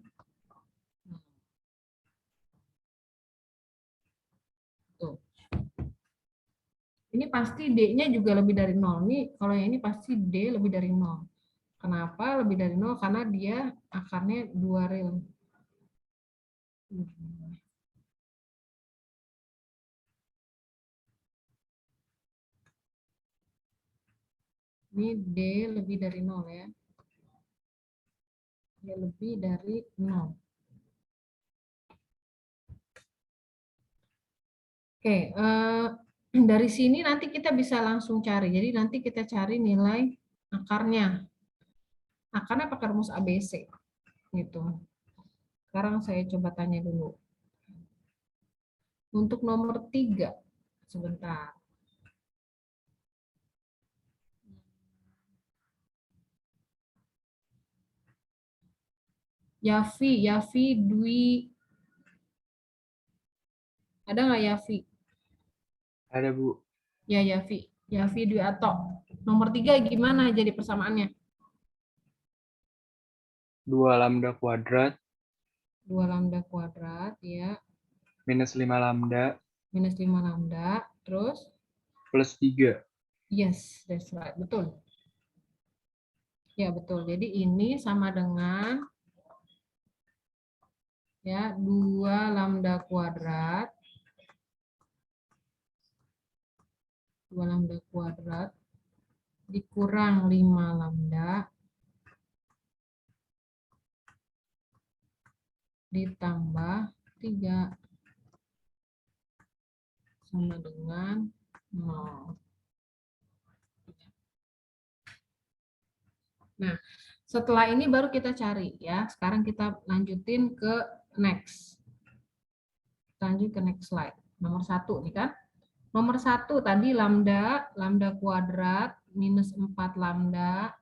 tuh. Ini pasti D-nya juga lebih dari 0. Nih, kalau yang ini pasti D lebih dari 0. Kenapa lebih dari 0? Karena dia akarnya 2 real. Ini D lebih dari 0 ya. D lebih dari 0. Oke, dari sini nanti kita bisa langsung cari. Jadi nanti kita cari nilai akarnya. Akarnya pakai rumus ABC. Gitu. Sekarang saya coba tanya dulu. Untuk nomor 3, sebentar. Yafi Dwi. Ada nggak Yafi?
Ada, Bu.
Ya, Yafi. Yafi Dwi Ato. Nomor 3 gimana jadi persamaannya?
2 lambda kuadrat
2 lambda kuadrat, ya.
minus 5 lambda
Minus 5 lambda. Terus?
plus 3.
Yes, that's right. Betul. Ya, betul. Jadi ini sama dengan ya 2 lambda kuadrat. 2 lambda kuadrat dikurang 5 lambda ditambah 3 sama dengan 0. Nah, setelah ini baru kita cari ya. Sekarang kita lanjutin ke next. Lanjut ke next slide. Nomor 1 nih kan. Nomor 1 tadi lambda kuadrat minus 4 lambda,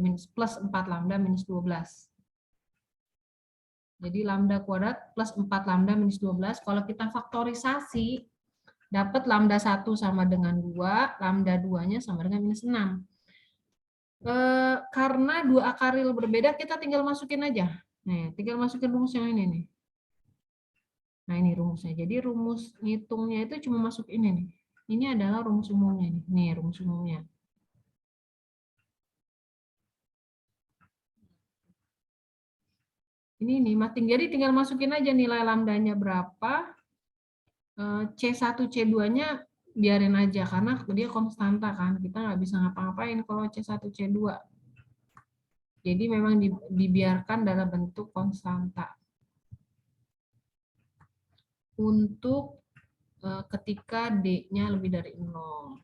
minus plus 4 lambda minus 12. Jadi lambda kuadrat plus 4 lambda minus 12. Kalau kita faktorisasi, dapat lambda 1 sama dengan 2, lambda 2-nya sama dengan minus 6. Karena 2 akaril berbeda, kita tinggal masukin aja. Nih, tinggal masukin rumus yang ini nih. Nah, ini rumusnya. Jadi rumus ngitungnya itu cuma masuk ini nih. Ini adalah rumus umumnya nih. Nih, rumus umumnya. Ini nih, jadi tinggal masukin aja nilai lambdanya berapa. C1, C2-nya biarin aja karena dia konstanta kan. Kita nggak bisa ngapa-ngapain kalau C1, C2. Jadi memang dibiarkan dalam bentuk konstanta. Untuk ketika D-nya lebih dari 0.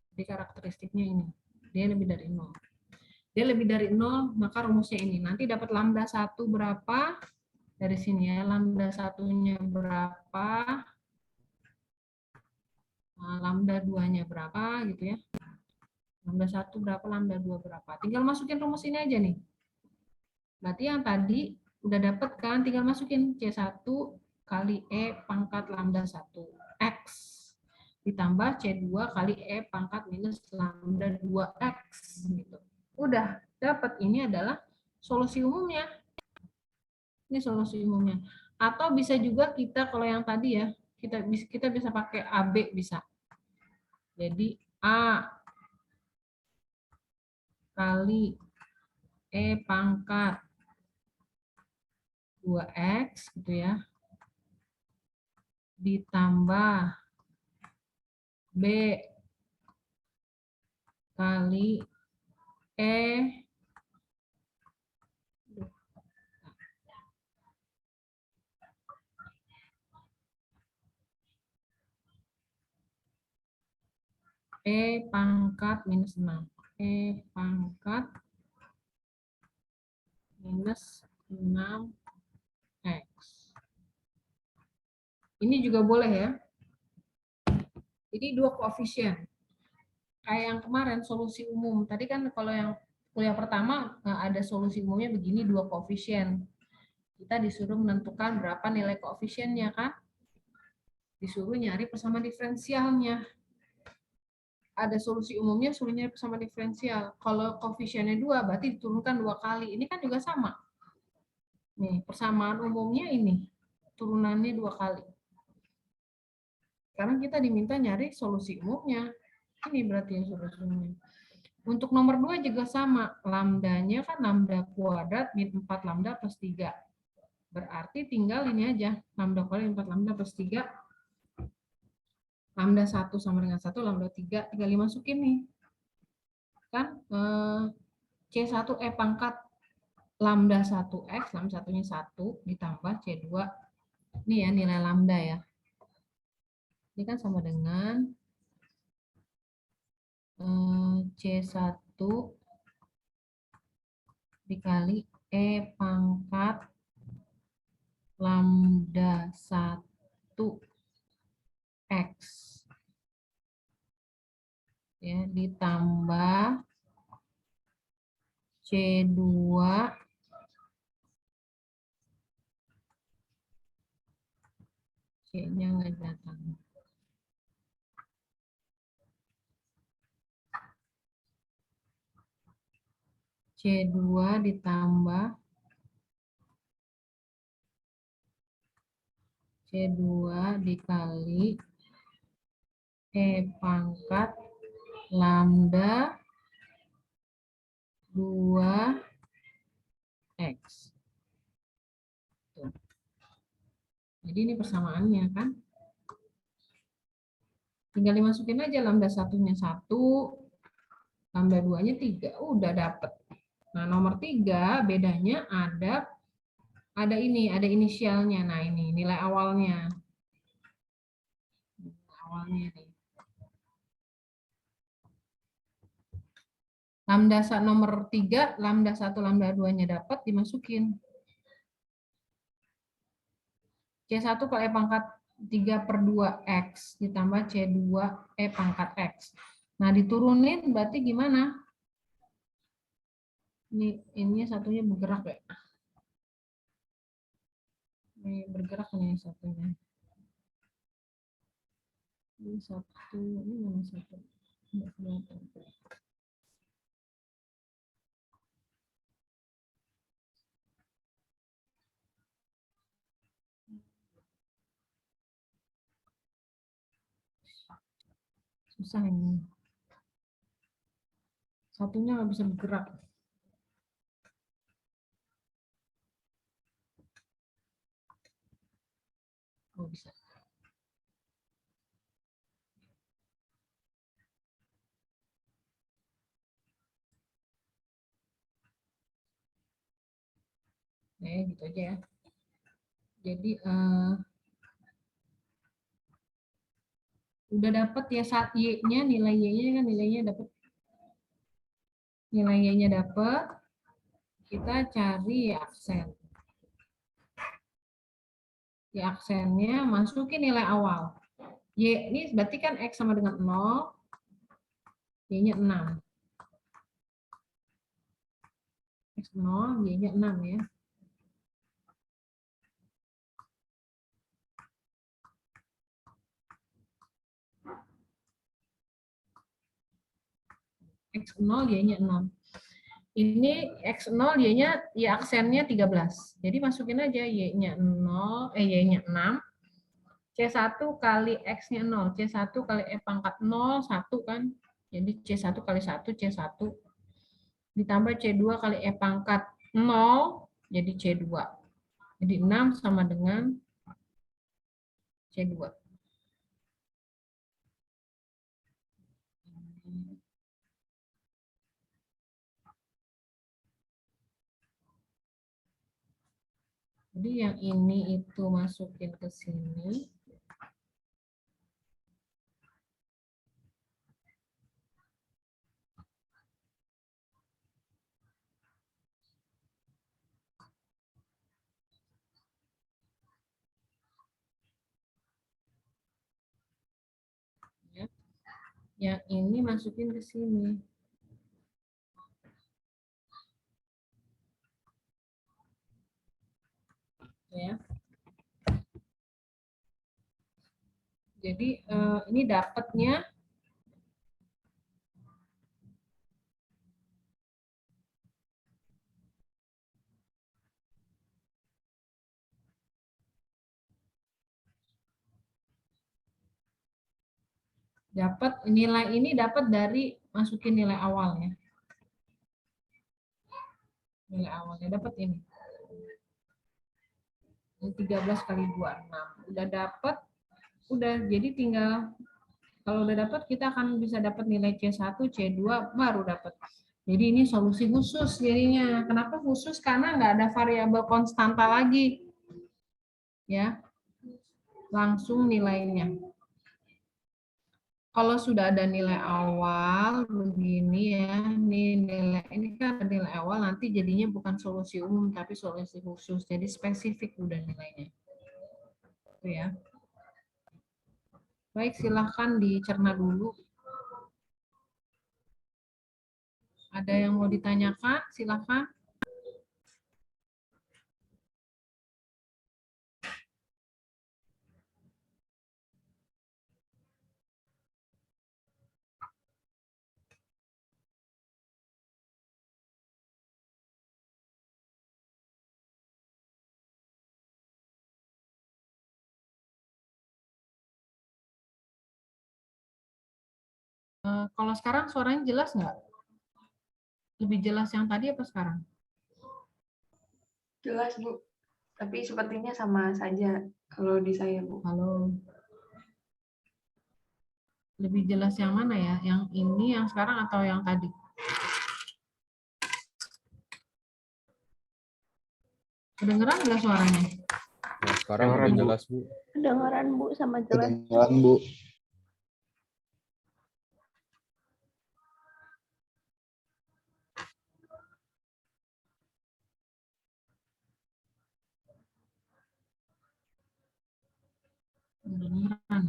Jadi karakteristiknya ini. Dia lebih dari 0. Dia lebih dari 0, maka rumusnya ini. Nanti dapat lambda 1 berapa? Dari sini ya, lambda 1-nya berapa? Nah, lambda 2-nya berapa gitu ya. Lambda 1 berapa, lambda 2 berapa. Tinggal masukin rumus ini aja nih. Berarti yang tadi udah dapat kan, tinggal masukin C1 kali E pangkat lambda 1 X ditambah C2 kali E pangkat minus lambda 2X gitu. Udah dapat, ini adalah solusi umumnya. Ini solusi umumnya. Atau bisa juga kita kalau yang tadi ya, kita bisa pakai AB bisa. Jadi A kali E pangkat 2X gitu ya. Ditambah B kali E E pangkat minus 6. E pangkat minus 6X. Ini juga boleh ya. Jadi 2 koefisien. Kayak yang kemarin solusi umum. Tadi kan kalau yang kuliah pertama ada solusi umumnya begini, 2 koefisien. Kita disuruh menentukan berapa nilai koefisiennya kan? Disuruh nyari persamaan diferensialnya. Ada solusi umumnya, suruh nyari persamaan diferensial. Kalau koefisiennya 2, berarti diturunkan 2 kali. Ini kan juga sama. Nih, persamaan umumnya ini. Turunannya 2 kali. Sekarang kita diminta nyari solusi umumnya. Ini berarti yang solusi umumnya. Untuk nomor 2 juga sama. Lambdanya kan lambda kuadrat min 4 lambda plus 3. Berarti tinggal ini aja. Lambda kuadrat min 4 lambda plus 3. Lambda 1 sama dengan 1, lambda 3. Tinggal dimasukin nih. Kan C1 E pangkat lambda 1X, lambda 1-nya 1, ditambah C2. Ini ya nilai lambda ya. Ini kan sama dengan C1 dikali E pangkat lambda 1X. Ya, ditambah C2 . C-nya nggak datang. C2 ditambah C2 dikali E pangkat lambda 2X. Tuh. Jadi ini persamaannya kan. Tinggal dimasukin aja lambda satunya 1, lambda 2-nya 3. Udah dapet. Nah, nomor 3 bedanya ada ini, ada inisialnya. Nah, ini nilai awalnya. Nilai awalnya nih. Lambda nomor 3, lambda 1, lambda 2-nya dapat, dimasukin. C1 kalau E pangkat 3/2X ditambah C2 E pangkat X. Nah, diturunin berarti gimana? Ini satunya bergerak ya. Ini bergerak nih satunya. Ini satu, ini mana satu? Nggak kelihatan. Susah ini. Satunya nggak bisa bergerak. Oh, bisa. Gitu aja ya. Jadi udah dapat ya saat Y-nya, nilai Y-nya kan nilainya dapat. Nilai Y-nya dapat. Kita cari aksen. Ya aksennya masukin nilai awal. Y ini berarti kan X sama dengan 0, Y-nya 6. X 0, Y-nya 6 ya. X0, Y-nya 6. Ini X0, Y-nya Y aksennya 13. Jadi masukin aja Y-nya 0, Y-nya 6. C1 kali X-nya 0. C1 kali E pangkat 0, 1 kan. Jadi C1 kali 1, C1. Ditambah C2 kali E pangkat 0, jadi C2. Jadi 6 sama dengan C2. Jadi yang ini itu masukin ke sini. Ya. Yang ini masukin ke sini. Ya. Jadi ini dapatnya nilai ini dapat dari masukin nilai awalnya. Nilai awalnya dapat ini. 13 kali 26. Udah dapat, udah jadi tinggal kalau udah dapat kita akan bisa dapat nilai C1, C2 baru dapat. Jadi ini solusi khusus jadinya. Kenapa khusus? Karena nggak ada variabel konstanta lagi. Ya. Langsung nilainya. Kalau sudah ada nilai awal begini ya, ini kan ada nilai awal, nanti jadinya bukan solusi umum tapi solusi khusus. Jadi spesifik udah nilainya. Itu ya. Baik, silahkan dicerna dulu. Ada yang mau ditanyakan? Silahkan. Kalau sekarang suaranya jelas nggak? Lebih jelas yang tadi apa sekarang?
Jelas, Bu. Tapi sepertinya sama saja kalau di saya, Bu.
Halo. Lebih jelas yang mana ya? Yang ini, yang sekarang, atau yang tadi? Kedengeran nggak suaranya?
Nah, sekarang udah jelas, Bu.
Kedengaran, Bu, sama jelas.
Kedengaran, Bu.
Kedengeran.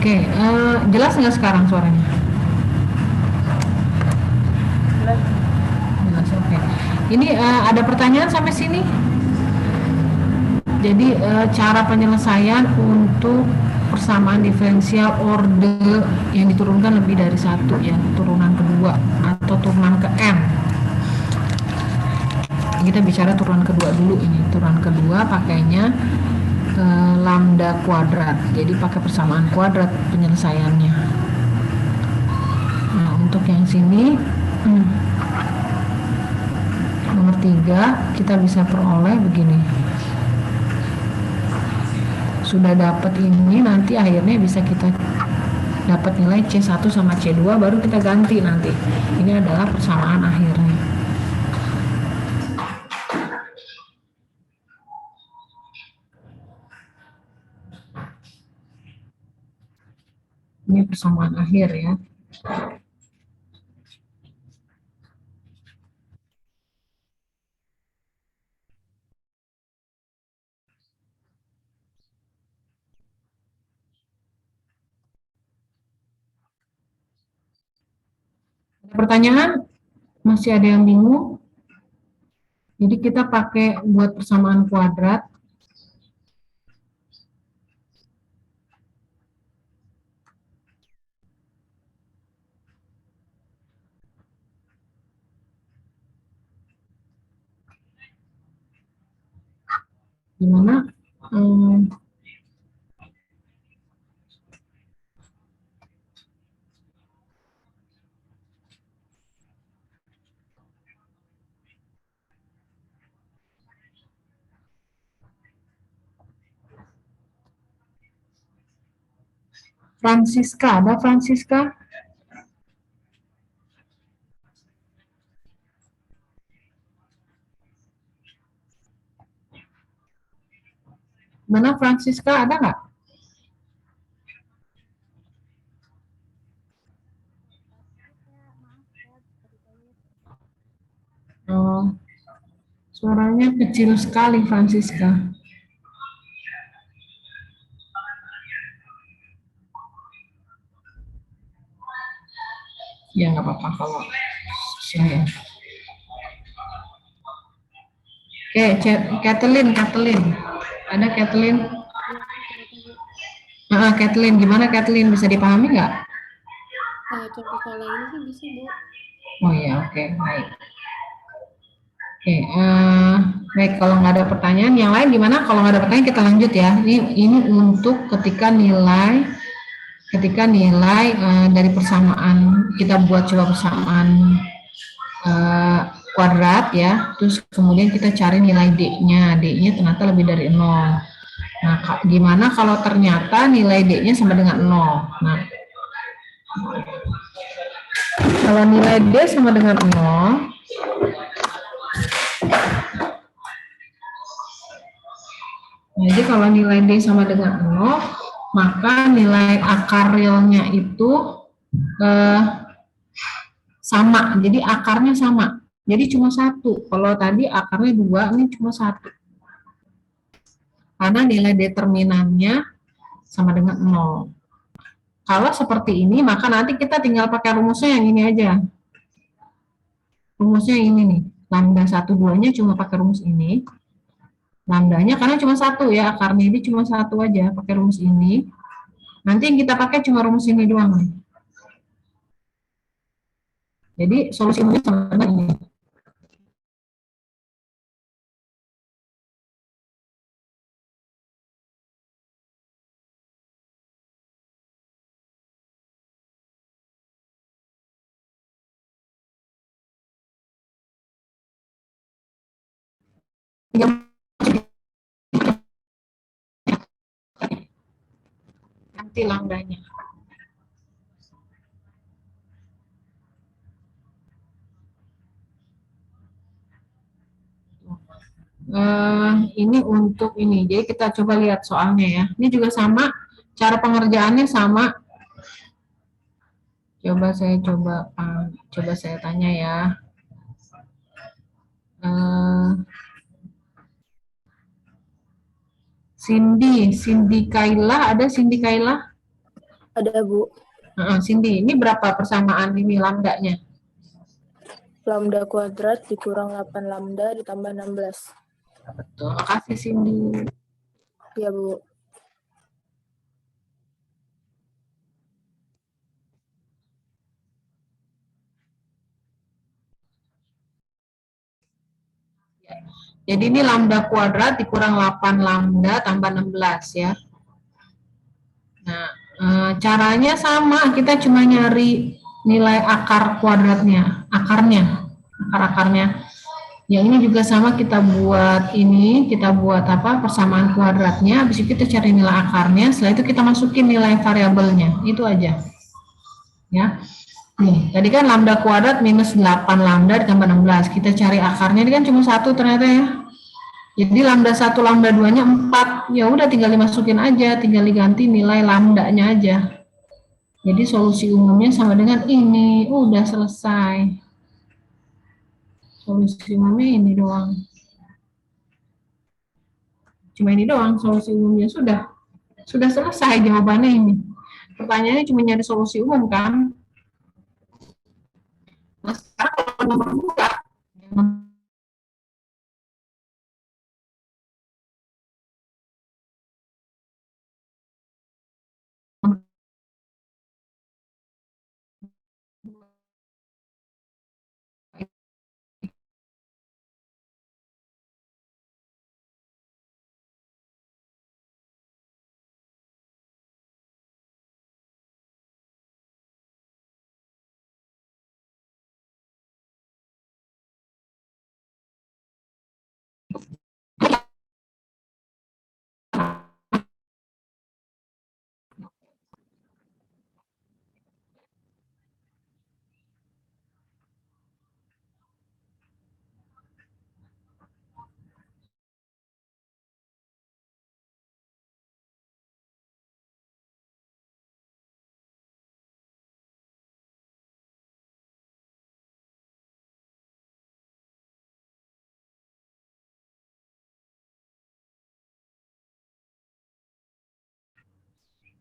Oke, jelas nggak sekarang suaranya?
Jelas.
Jelas, oke. Ini ada pertanyaan sampai sini? Jadi cara penyelesaian untuk persamaan diferensial orde yang diturunkan lebih dari satu ya, turunan kedua atau turunan ke n. Kita bicara turunan kedua dulu ini. Turunan kedua pakainya lambda kuadrat. Jadi pakai persamaan kuadrat penyelesaiannya. Nah, untuk yang sini nomor 3 kita bisa peroleh begini. Sudah dapat ini, nanti akhirnya bisa kita dapat nilai C1 sama C2, baru kita ganti nanti. Ini adalah persamaan akhirnya. Ini persamaan akhir ya. Ada pertanyaan? Masih ada yang bingung? Jadi kita pakai buat persamaan kuadrat. Gimana? Francisca, ada Francisca? Mana Francisca, ada nggak? Oh, suaranya kecil sekali Francisca. Ya nggak apa-apa kalau saya. Oke, Kathleen. Ada Kathleen? Kathleen, gimana Kathleen? Bisa dipahami nggak?
Contoh pola ini sih bisa, Bu.
Oh ya, oke, baik. Oke, baik, kalau nggak ada pertanyaan, yang lain gimana? Kalau nggak ada pertanyaan kita lanjut ya. Ini untuk ketika nilai ketika nilai dari persamaan kita buat coba persamaan kuadrat ya, terus kemudian kita cari nilai D-nya, D-nya ternyata lebih dari 0. Nah, gimana kalau ternyata nilai D-nya sama dengan 0? Nah, kalau nilai D sama dengan 0, jadi kalau nilai D sama dengan 0, maka nilai akar realnya itu sama. Jadi akarnya sama. Jadi cuma 1. Kalau tadi akarnya 2, ini cuma 1. Karena nilai determinannya sama dengan 0. Kalau seperti ini, maka nanti kita tinggal pakai rumusnya yang ini aja. Rumusnya yang ini nih. Lambda 1, 2-nya cuma pakai rumus ini. Lambdanya karena cuma 1 ya, akarnya ini cuma 1 aja, pakai rumus ini. Nanti yang kita pakai cuma rumus ini doang nih. Jadi solusi umumnya sama dengan ini. Nanti lambdanya. Ini untuk ini. Jadi kita coba lihat soalnya ya. Ini juga sama. Cara pengerjaannya sama. Coba saya tanya ya. Cindy Kaila, ada Cindy Kaila?
Ada, Bu.
Cindy, ini berapa persamaan ini lambdanya?
Lambda kuadrat dikurang 8 lambda ditambah 16.
Betul, makasih Cindy.
Iya, Bu.
Jadi ini lambda kuadrat dikurang 8 lambda tambah 16 ya. Nah, caranya sama, kita cuma nyari nilai akar kuadratnya, akar-akarnya. Yang ini juga sama, kita buat ini, kita buat apa, persamaan kuadratnya, habis itu kita cari nilai akarnya, setelah itu kita masukin nilai variabelnya, itu aja. Ya. Nih, tadi kan lambda kuadrat minus 8 lambda ditambah 16, kita cari akarnya, ini kan cuma 1 ternyata ya. Jadi lambda 1, lambda 2-nya 4, ya udah tinggal dimasukin aja, tinggal diganti nilai lambdanya aja. Jadi solusi umumnya sama dengan ini, udah selesai. Solusi umumnya ini doang. Cuma ini doang, solusi umumnya sudah selesai jawabannya ini. Pertanyaannya cuma nyari solusi umum kan. Nah sekarang kalau nomor 2,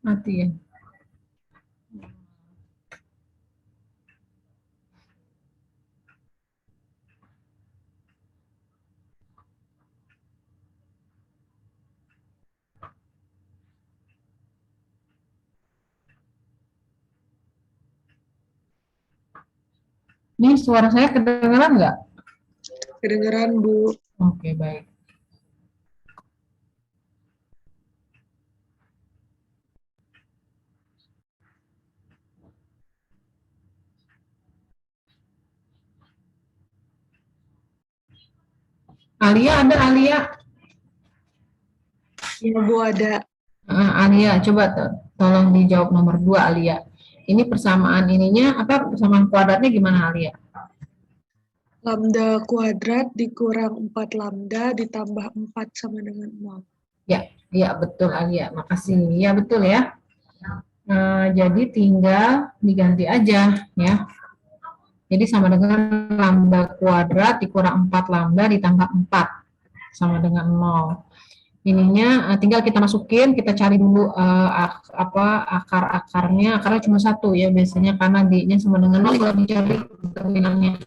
mati ya. Ini suara saya kedengeran nggak?
Kedengeran, Bu.
Oke, baik. Alia ada Alia?
Ya Bu ada.
Alia, coba tolong dijawab nomor 2 Alia. Ini persamaan ininya apa persamaan kuadratnya gimana Alia?
Lambda kuadrat dikurang 4 lambda ditambah 4 sama dengan 0.
Ya betul Alia, makasih. Ya betul ya. Jadi tinggal diganti aja ya. Jadi sama dengan lambda kuadrat dikurang 4 lambda ditambah 4 sama dengan 0. Ininya tinggal kita masukin, kita cari dulu akar-akarnya. Akarnya cuma satu ya biasanya karena D-nya sama dengan 0 kalau dicari determinannya.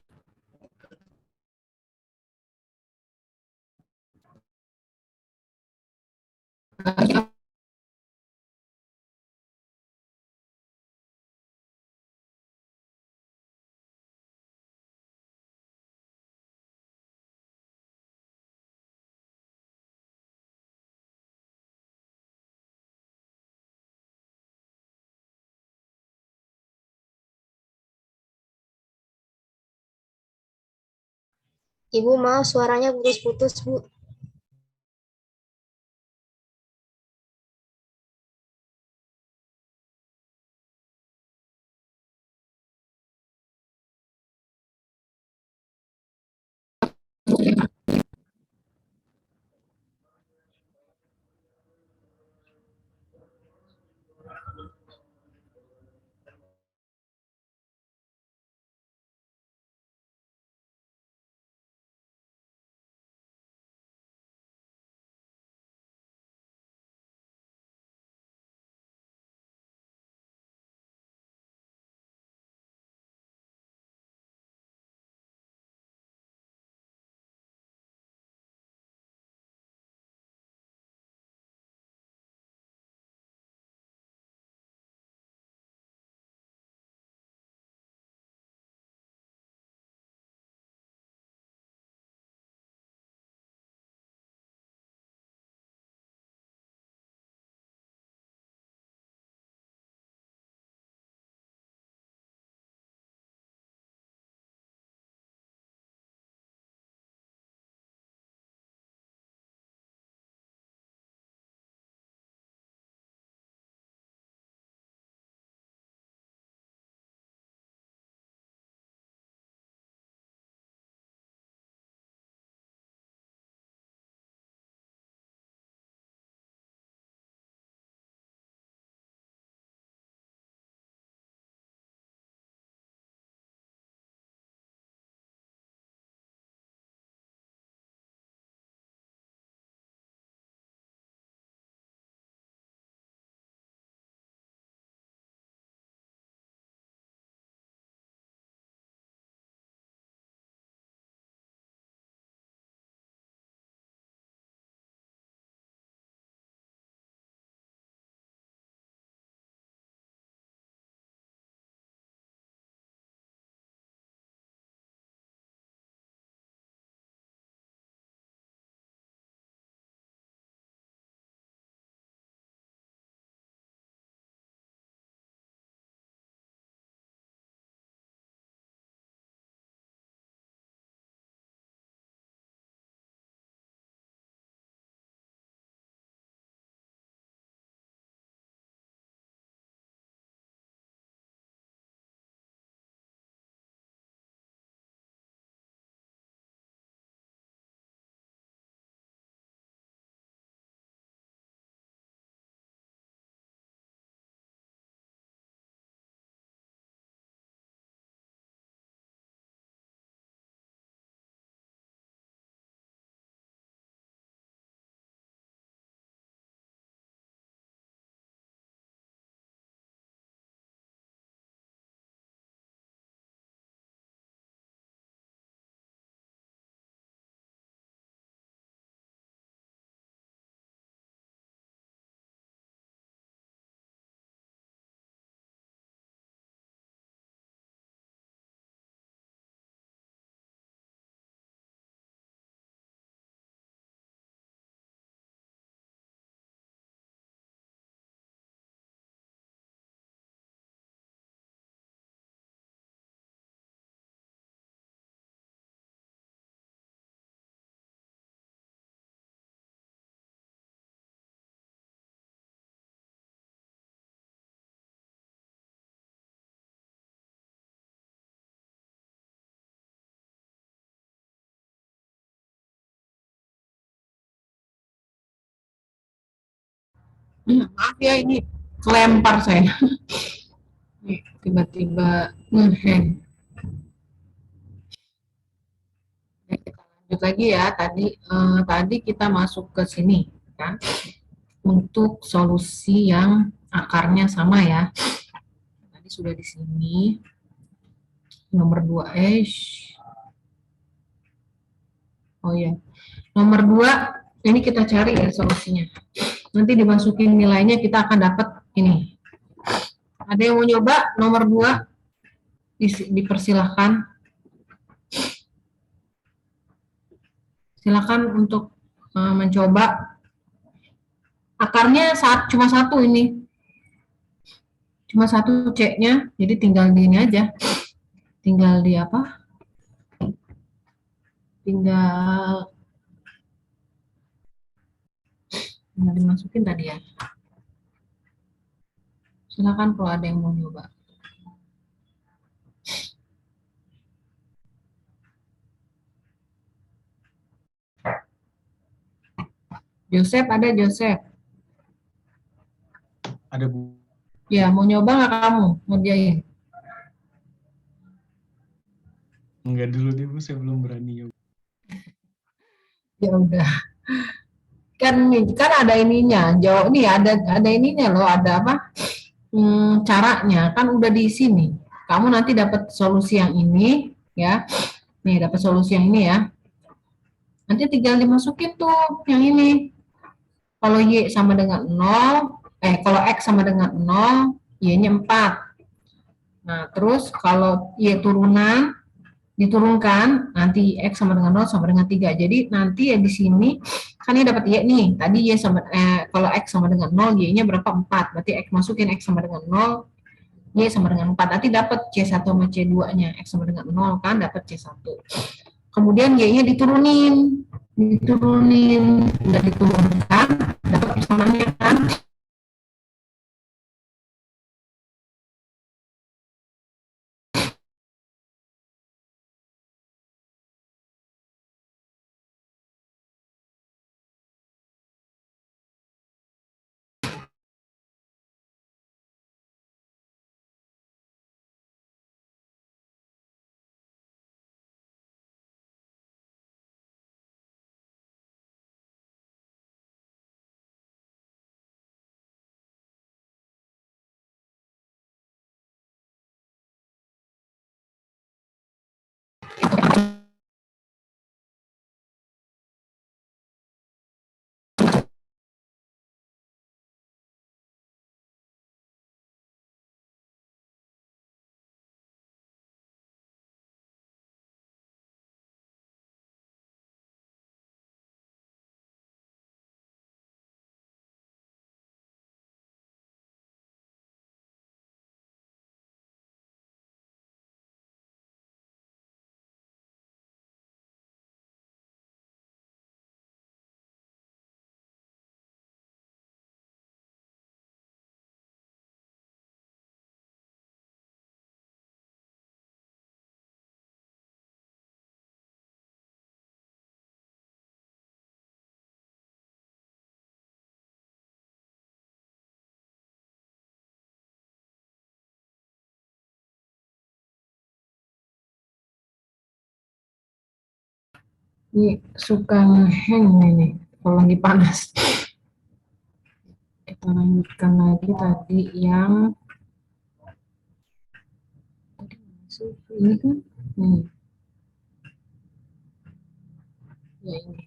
Ibu maaf suaranya putus-putus, Bu.
Maaf ya, ini kelempar saya. Nih, tiba-tiba ngehang. Kita lanjut lagi ya. Tadi kita masuk ke sini kan untuk solusi yang akarnya sama ya. Tadi sudah di sini. Nomor 2 oh ya. Nomor 2 ini kita cari ya solusinya. Nanti dimasukin nilainya kita akan dapat ini. Ada yang mau nyoba nomor 2? Dipersilahkan. Silakan untuk mencoba. Akarnya cuma satu ini. Cuma satu C-nya, jadi tinggal di ini aja. Tinggal di apa? Tinggal dimasukin tadi ya. Silakan kalau ada yang mau nyoba. Joseph, ada Joseph?
Ada Bu.
Ya, mau nyoba nggak kamu ngerjain?
Enggak dulu deh Bu, saya belum berani.
Ya udah. Kan ada ininya. Jawab nih ada ininya loh, ada apa? Caranya kan udah di sini. Kamu nanti dapat solusi yang ini ya. Nih, dapat solusi yang ini ya. Nanti tinggal dimasukin tuh yang ini. Kalau Y sama dengan 0, kalau X sama dengan 0, Y-nya 4. Nah, terus kalau Y turunan, diturunkan, nanti X sama dengan 0 sama dengan 3. Jadi nanti ya di sini, kan ini dapat Y nih. Tadi Y sama, kalau X sama dengan 0, Y-nya berapa? 4. Berarti X masukin X sama dengan 0, Y sama dengan 4. Nanti dapat C1 sama C2-nya. X sama dengan 0 kan, dapat C1. Kemudian Y-nya diturunin, udah diturunkan, dapat persamaan kan. Ini suka ngehang ini kalau lagi panas. Kita lanjutkan lagi tadi yang ini kan, ya ini.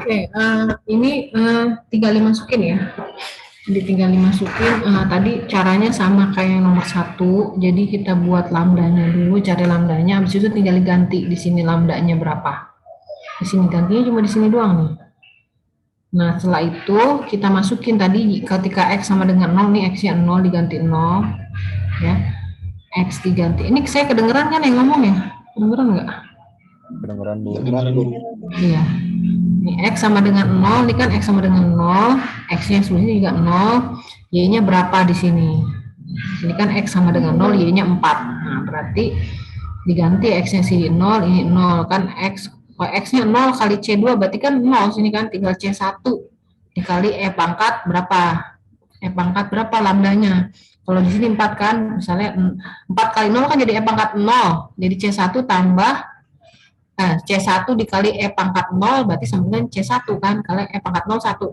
Oke, ini tinggal dimasukin ya. Jadi tinggal dimasukin. Tadi caranya sama kayak yang nomor 1. Jadi kita buat lambdanya dulu, cari lambdanya. Habis itu tinggal diganti di sini lambdanya berapa. Di sini gantinya cuma di sini doang nih. Nah, setelah itu kita masukin tadi ketika X sama dengan 0 nih, X-nya 0 diganti 0 ya. X diganti. Ini saya kedengeran kan yang ngomong ya? Kedengeran nggak?
Kedengeran Bu.
Iya. Ini X sama dengan 0, ini kan X sama dengan 0, X-nya sebenarnya juga 0, Y-nya berapa di sini? Ini kan X sama dengan 0, Y-nya 4. Nah, berarti diganti X-nya sini 0, ini 0, kan X, X-nya 0 kali C2, berarti kan 0, sini kan tinggal C1 dikali E pangkat berapa? E pangkat berapa lambdanya? Kalau di sini 4 kan, misalnya 4 kali 0 kan jadi E pangkat 0, jadi C1 tambah C1 dikali E pangkat 0 berarti sama dengan C1 kan, kalau E pangkat 0 1.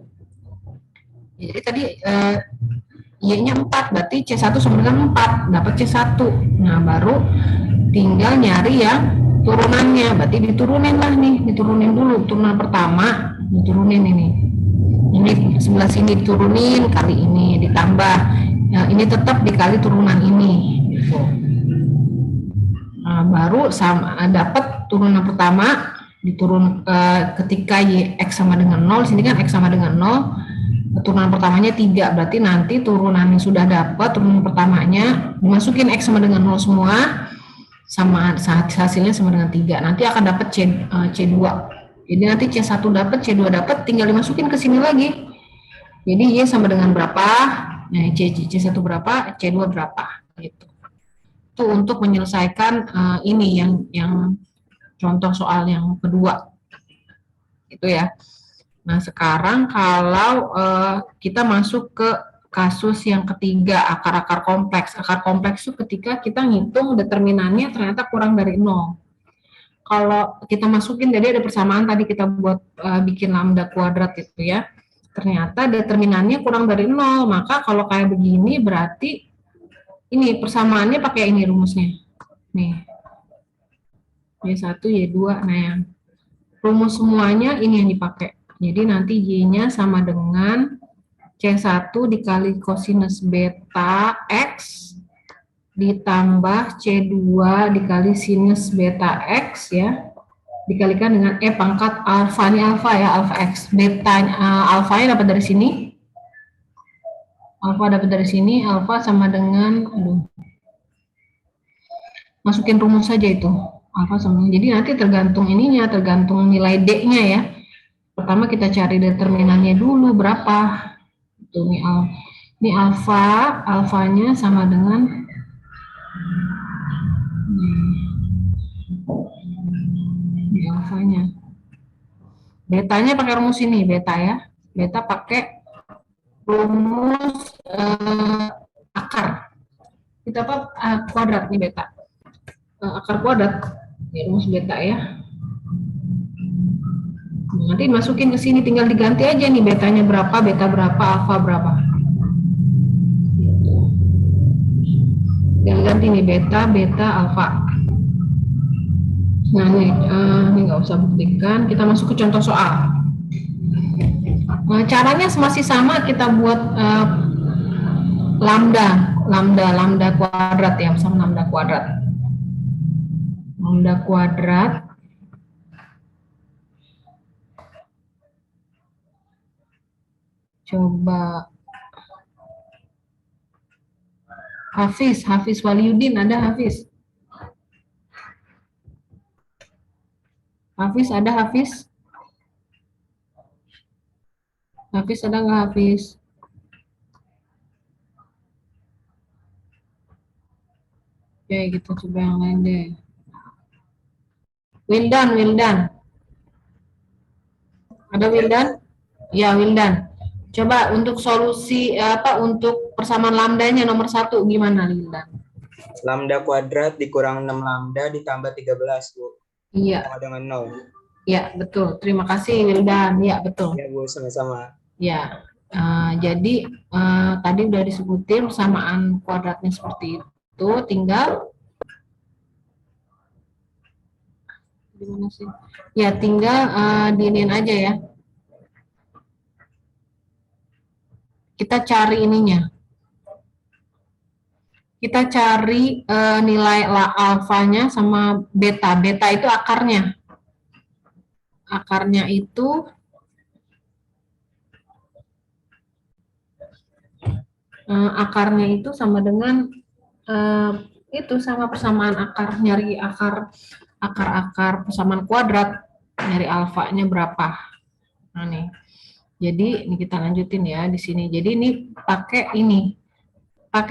Jadi tadi Y-nya 4, berarti C1 sama dengan 4, dapat C1. Nah, baru tinggal nyari yang turunannya, berarti diturunin lah nih, diturunin dulu. Turunan pertama, diturunin ini. Ini sebelah sini diturunin, kali ini ditambah. Ini tetap dikali turunan ini. Gitu. Nah, baru dapat turunan pertama diturun ketika Y X sama dengan 0, sini kan X sama dengan 0, turunan pertamanya 3, berarti nanti turunan yang sudah dapat turunan pertamanya dimasukin X sama dengan 0 semua, sama hasilnya sama dengan 3, nanti akan dapat C2. Jadi nanti C1 dapat, C2 dapat, tinggal dimasukin ke sini lagi. Jadi Y sama dengan berapa, nah C1 berapa, C2 berapa gitu. Itu untuk menyelesaikan ini yang contoh soal yang kedua itu ya. Nah, sekarang kalau kita masuk ke kasus yang ketiga, akar-akar kompleks. Akar kompleks itu ketika kita ngitung determinannya ternyata kurang dari 0. Kalau kita masukin, jadi ada persamaan tadi kita buat bikin lambda kuadrat itu ya, ternyata determinannya kurang dari 0, maka kalau kayak begini berarti ini persamaannya pakai ini rumusnya. Nih. Y1, Y2. Nah, yang rumus semuanya ini yang dipakai. Jadi nanti Y-nya sama dengan C1 dikali kosinus beta X ditambah C2 dikali sinus beta X ya. Dikalikan dengan E pangkat alfa, ini alfa ya, alfa X. Beta alfanya dapat dari sini. Alfa dapat dari sini, alfa sama dengan, masukin rumus saja itu, alfa sama, jadi nanti tergantung ininya, tergantung nilai D-nya ya. Pertama kita cari determinannya dulu, berapa. Itu, ini alfa, alfanya sama dengan, ini alfanya. Betanya pakai rumus ini, beta ya. Beta pakai rumus akar. Kita apa? Kuadrat nih beta. Akar kuadrat. Ini rumus beta ya. Nanti masukin ke sini, tinggal diganti aja nih betanya berapa, beta berapa, alfa berapa. Tinggal ganti nih beta, alfa. Nah ini nggak usah buktikan, kita masuk ke contoh soal. Nah, caranya masih sama, kita buat lambda kuadrat ya, sama lambda kuadrat. Lambda kuadrat coba Hafiz Waliuddin, ada Hafiz? Ada Hafiz? Hafiz ada nggak Hafiz? Oke, kita coba yang lain deh. Wildan. Ada Wildan? Ya, Wildan. Coba untuk solusi untuk persamaan lambdanya nomor 1 gimana, Wildan?
Lambda kuadrat dikurang 6 lambda ditambah 13, Bu.
Iya.
Sama dengan 0.
Ya, betul. Terima kasih, Wildan. Ya, betul.
Ya, Bu, sama-sama.
Ya. Jadi tadi udah disebutin persamaan kuadratnya seperti itu, tinggal gimana sih? Ya, tinggal diinin aja ya. kita cari ininya. Kita cari nilai alfanya sama beta. Beta itu akarnya. Akarnya itu sama dengan itu sama persamaan akar, nyari akar persamaan kuadrat, nyari alfanya berapa. Nah nih, jadi ini kita lanjutin ya di sini. Jadi ini pakai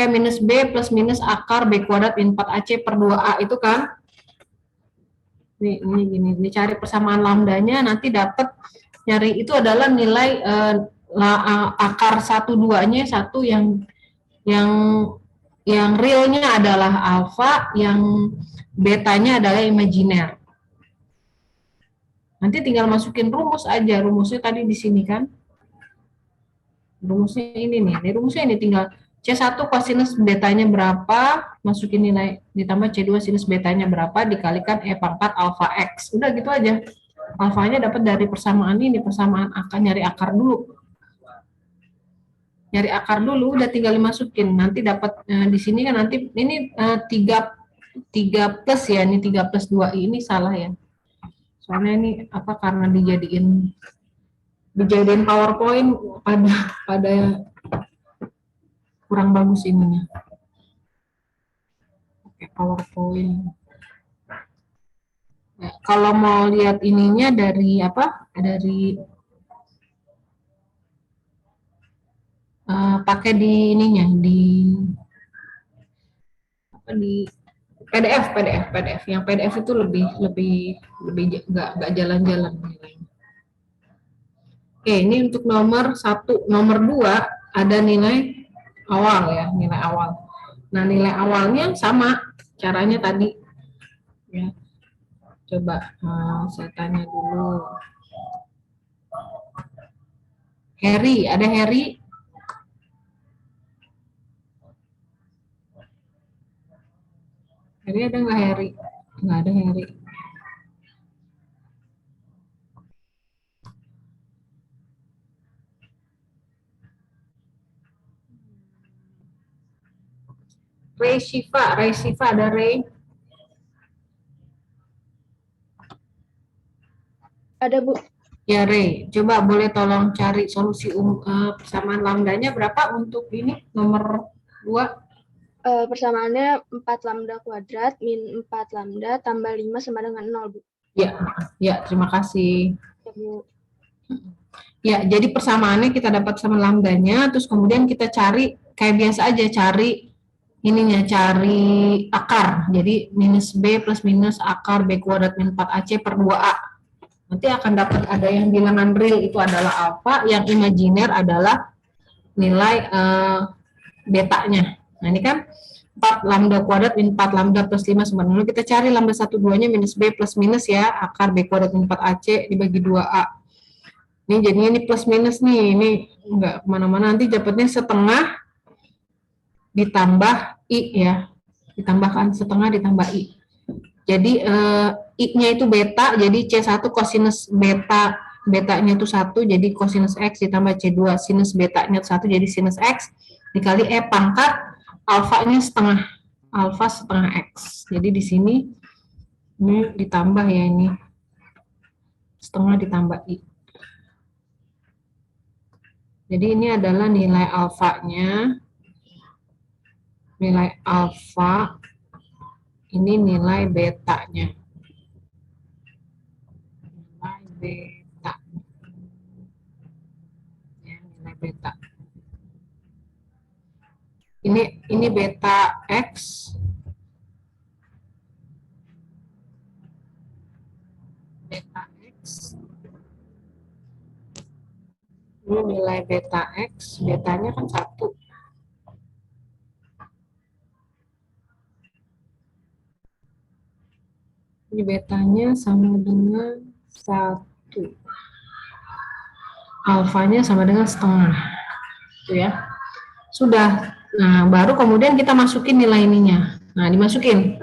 minus B plus minus akar B kuadrat min 4AC per 2A itu kan. Ini gini, dicari persamaan lambdanya, nanti dapat nyari itu adalah nilai akar 1,2-nya satu yang realnya adalah alfa, yang betanya adalah imajiner. Nanti tinggal masukin rumus aja, rumusnya tadi di sini kan. Rumusnya ini nih, rumusnya ini tinggal C1 kosinus betanya berapa, masukin nilai, ditambah C2 sinus betanya berapa, dikalikan E pangkat alfa X. Udah gitu aja. Alfanya dapat dari persamaan ini, persamaan akar, nyari akar dulu. Nyari akar dulu, udah tinggal dimasukin. Nanti dapat di sini kan nanti ini 3 plus ya, ini 3 plus 2i ini salah ya. Soalnya ini apa, karena dijadiin PowerPoint pada kurang bagus ininya. Oke, PowerPoint. Nah, kalau mau lihat ininya dari apa? Dari pakai di ininya di PDF. Yang PDF itu lebih nggak jalan-jalan nilainya. Oke, ini untuk nomor 1, nomor 2 ada nilai awal ya, nilai awal. Nah, nilai awalnya sama caranya tadi. Ya. Coba saya tanya dulu. Harry, ada Harry? Harry ada nggak Harry? Nggak ada Harry. Ray Shiva ada Ray?
Ada, Bu.
Ya Ray, coba boleh tolong cari solusi persamaan lambdanya berapa untuk ini nomor 2?
Persamaannya 4 lambda kuadrat min 4 lambda tambah 5 sama dengan 0, Bu.
Ya, terima kasih.
Ya, Bu.
Ya, jadi persamaannya kita dapat sama lambdanya, terus kemudian kita cari kayak biasa aja, cari ininya, cari akar. Jadi minus B plus minus akar B kuadrat min 4AC per 2A. Nanti akan dapat ada yang bilangan real itu adalah alfa, yang imajiner adalah nilai betanya. Nah, ini kan 4 lambda kuadrat min 4 lambda plus 5 sama 0. Kita cari lambda 1,2-nya minus B plus minus ya, akar B kuadrat min 4AC dibagi 2A. Ini jadinya ini plus minus nih, ini enggak kemana-mana, nanti dapatnya setengah ditambah I ya, ditambahkan setengah ditambah I. Jadi I-nya itu beta, jadi C1 kosinus betanya itu 1, jadi kosinus X ditambah C2 sinus betanya 1, jadi sinus X, dikali E pangkat alfanya setengah, alfa setengah X. Jadi di sini ini ditambah ya, ini setengah ditambah I. Jadi ini adalah nilai alfanya, nilai alfa, ini nilai betanya. Nilai beta. Ya, nilai beta. Ini beta X. Beta X. Ini nilai beta X, betanya kan 1. Ini betanya sama dengan 1. Alfanya sama dengan setengah. Itu ya. Sudah. Nah, baru kemudian kita masukin nilai ininya. Nah, dimasukin.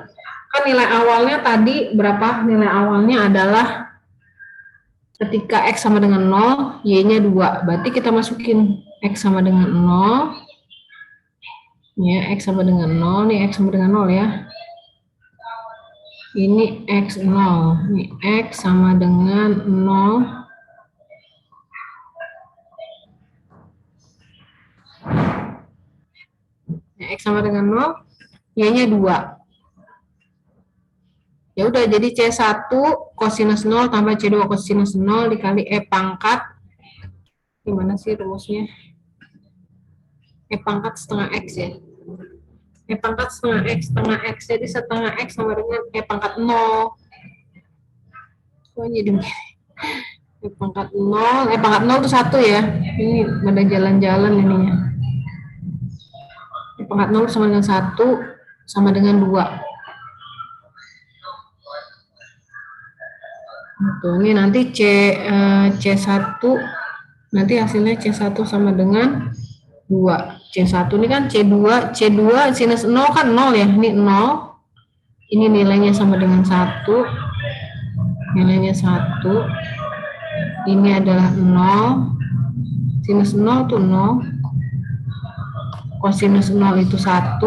Kan nilai awalnya tadi berapa? Nilai awalnya adalah Ketika X sama dengan 0, Y-nya 2. Berarti kita masukin X sama dengan 0. Ya, X sama dengan 0. Nih, X sama dengan 0 ya. Ini X 0. Ini X sama dengan 0. Ya, X sama dengan 0. Y-nya 2. Ya udah, jadi C1 kosinus 0 tambah C2 kosinus 0 dikali E pangkat. Gimana sih rumusnya? E pangkat setengah X ya. E pangkat setengah X. Jadi setengah X sama dengan E pangkat 0. Oh, jadi E pangkat 0. E pangkat 0 itu 1 ya. Ini ada jalan-jalan ininya. E pangkat 0 sama dengan 1 sama dengan 2. Tuh, ini nanti C1 nanti hasilnya C1 sama dengan 2. C1 ini kan C2 sinus 0 kan 0 ya. Ini 0. Ini nilainya sama dengan 1. Nilainya 1. Ini adalah 0. Sinus 0 itu 0. Kosinus 0 itu 1.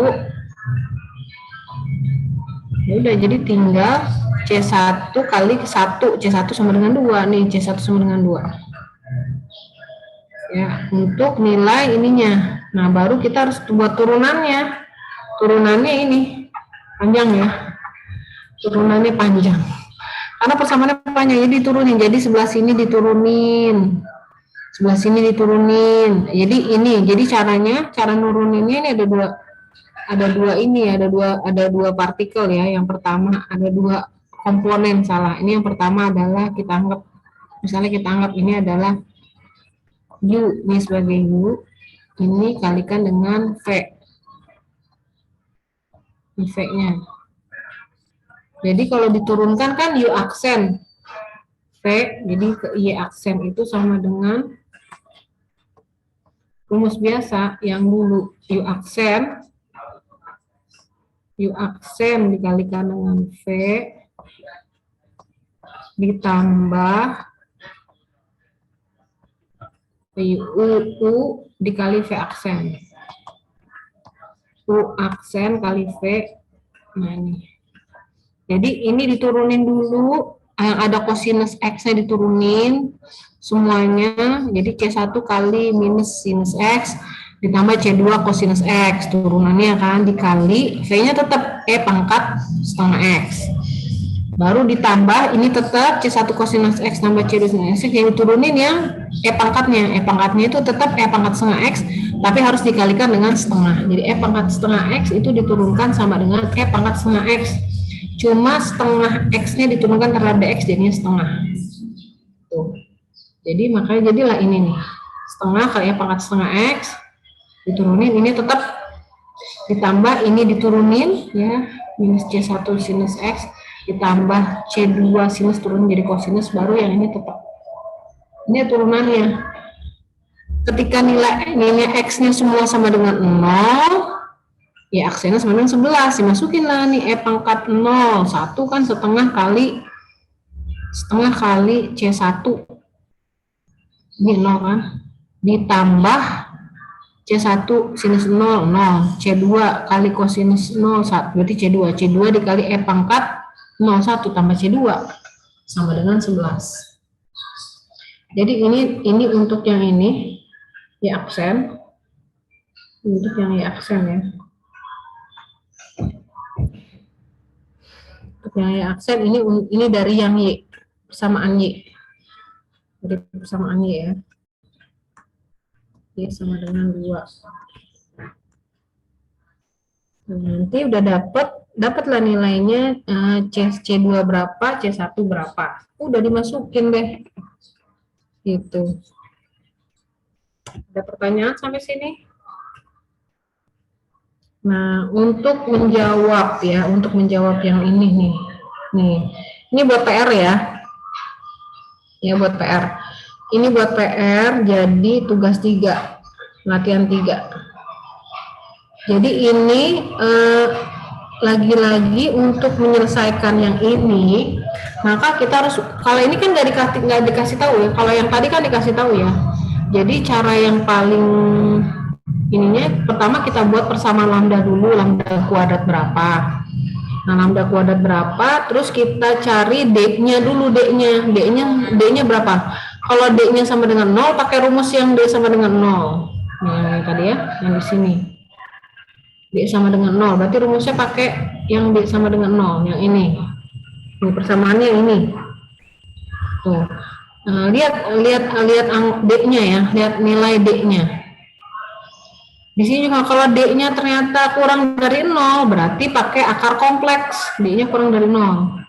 Ya udah, jadi tinggal C1 kali 1, C1 sama dengan 2 nih, C1 sama dengan 2. Ya, untuk nilai ininya. Nah, baru kita harus buat turunannya. Turunannya ini panjang ya. Turunannya panjang. Karena persamaannya panjang, jadi diturunin. Jadi sebelah sini diturunin. Sebelah sini diturunin. Jadi ini, jadi cara nuruninnya ini ada dua partikel ya. Yang pertama ada 2 komponen, salah. Ini yang pertama adalah kita anggap, misalnya kita anggap ini adalah U, ini sebagai U, ini kalikan dengan V. Ini V-nya. Jadi kalau diturunkan kan U aksen V, jadi ke Y aksen itu sama dengan rumus biasa yang dulu, U aksen dikalikan dengan V ditambah U dikali V aksen. U aksen kali V. Nah ini. Jadi ini diturunin dulu, yang ada kosinus X-nya diturunin semuanya. Jadi C1 kali minus sinus X ditambah C2 kosinus X. Turunannya kan dikali V-nya tetap E pangkat setengah X. Baru ditambah ini tetap C1 kosinus X tambah C2 sinus X, yang diturunin yang E pangkatnya. E pangkatnya itu tetap E pangkat setengah X, tapi harus dikalikan dengan setengah. Jadi E pangkat setengah X itu diturunkan sama dengan E pangkat setengah X. Cuma setengah X-nya diturunkan terhadap X, jadinya setengah. Tuh. Jadi makanya jadilah ini nih. Setengah kali E pangkat setengah X, diturunin, ini tetap ditambah, ini diturunin, ya, minus C1 sinus X, ditambah C2 sinus turun jadi kosinus, baru yang ini tetap. Ini turunannya. Ketika nilai X-nya semua sama dengan 0, ya aksennya sama dengan 11, dimasukin lah nih E pangkat 0, 1 kan setengah kali C1, ini 0 kan, ditambah C1 sinus 0, 0, C2 kali kosinus 0, 1, berarti C2 dikali E pangkat 0, 1 tambah C2 sama dengan 11. Jadi ini untuk yang ini Y aksen, untuk yang Y aksen ya. Untuk yang Y aksen ini dari yang Y, persamaan Y. Dari persamaan Y ya. Y sama dengan 2. Nanti udah dapatlah nilainya, C2 berapa, C1 berapa. Udah dimasukin deh. Gitu. Ada pertanyaan sampai sini? Nah, untuk menjawab ya, untuk menjawab yang ini nih. Nih, ini buat PR ya. Ya, buat PR. Ini buat PR, jadi tugas 3, latihan 3. Jadi ini lagi-lagi untuk menyelesaikan yang ini, Maka kita harus, kalau ini kan nggak dikasih tahu ya, kalau yang tadi kan dikasih tahu ya. Jadi cara yang paling ininya, pertama kita buat persamaan lambda dulu, lambda kuadrat berapa. Nah, lambda kuadrat berapa, terus kita cari D-nya dulu, D-nya berapa. Kalau D-nya sama dengan 0, pakai rumus yang D sama dengan 0. Yang tadi ya, yang di sini. D sama dengan 0, berarti rumusnya pakai yang D sama dengan 0, yang ini. Ini persamaannya ini. Tuh. Nah, lihat D-nya ya, lihat nilai D-nya. Di sini juga kalau D-nya ternyata kurang dari 0, berarti pakai akar kompleks. D-nya kurang dari 0.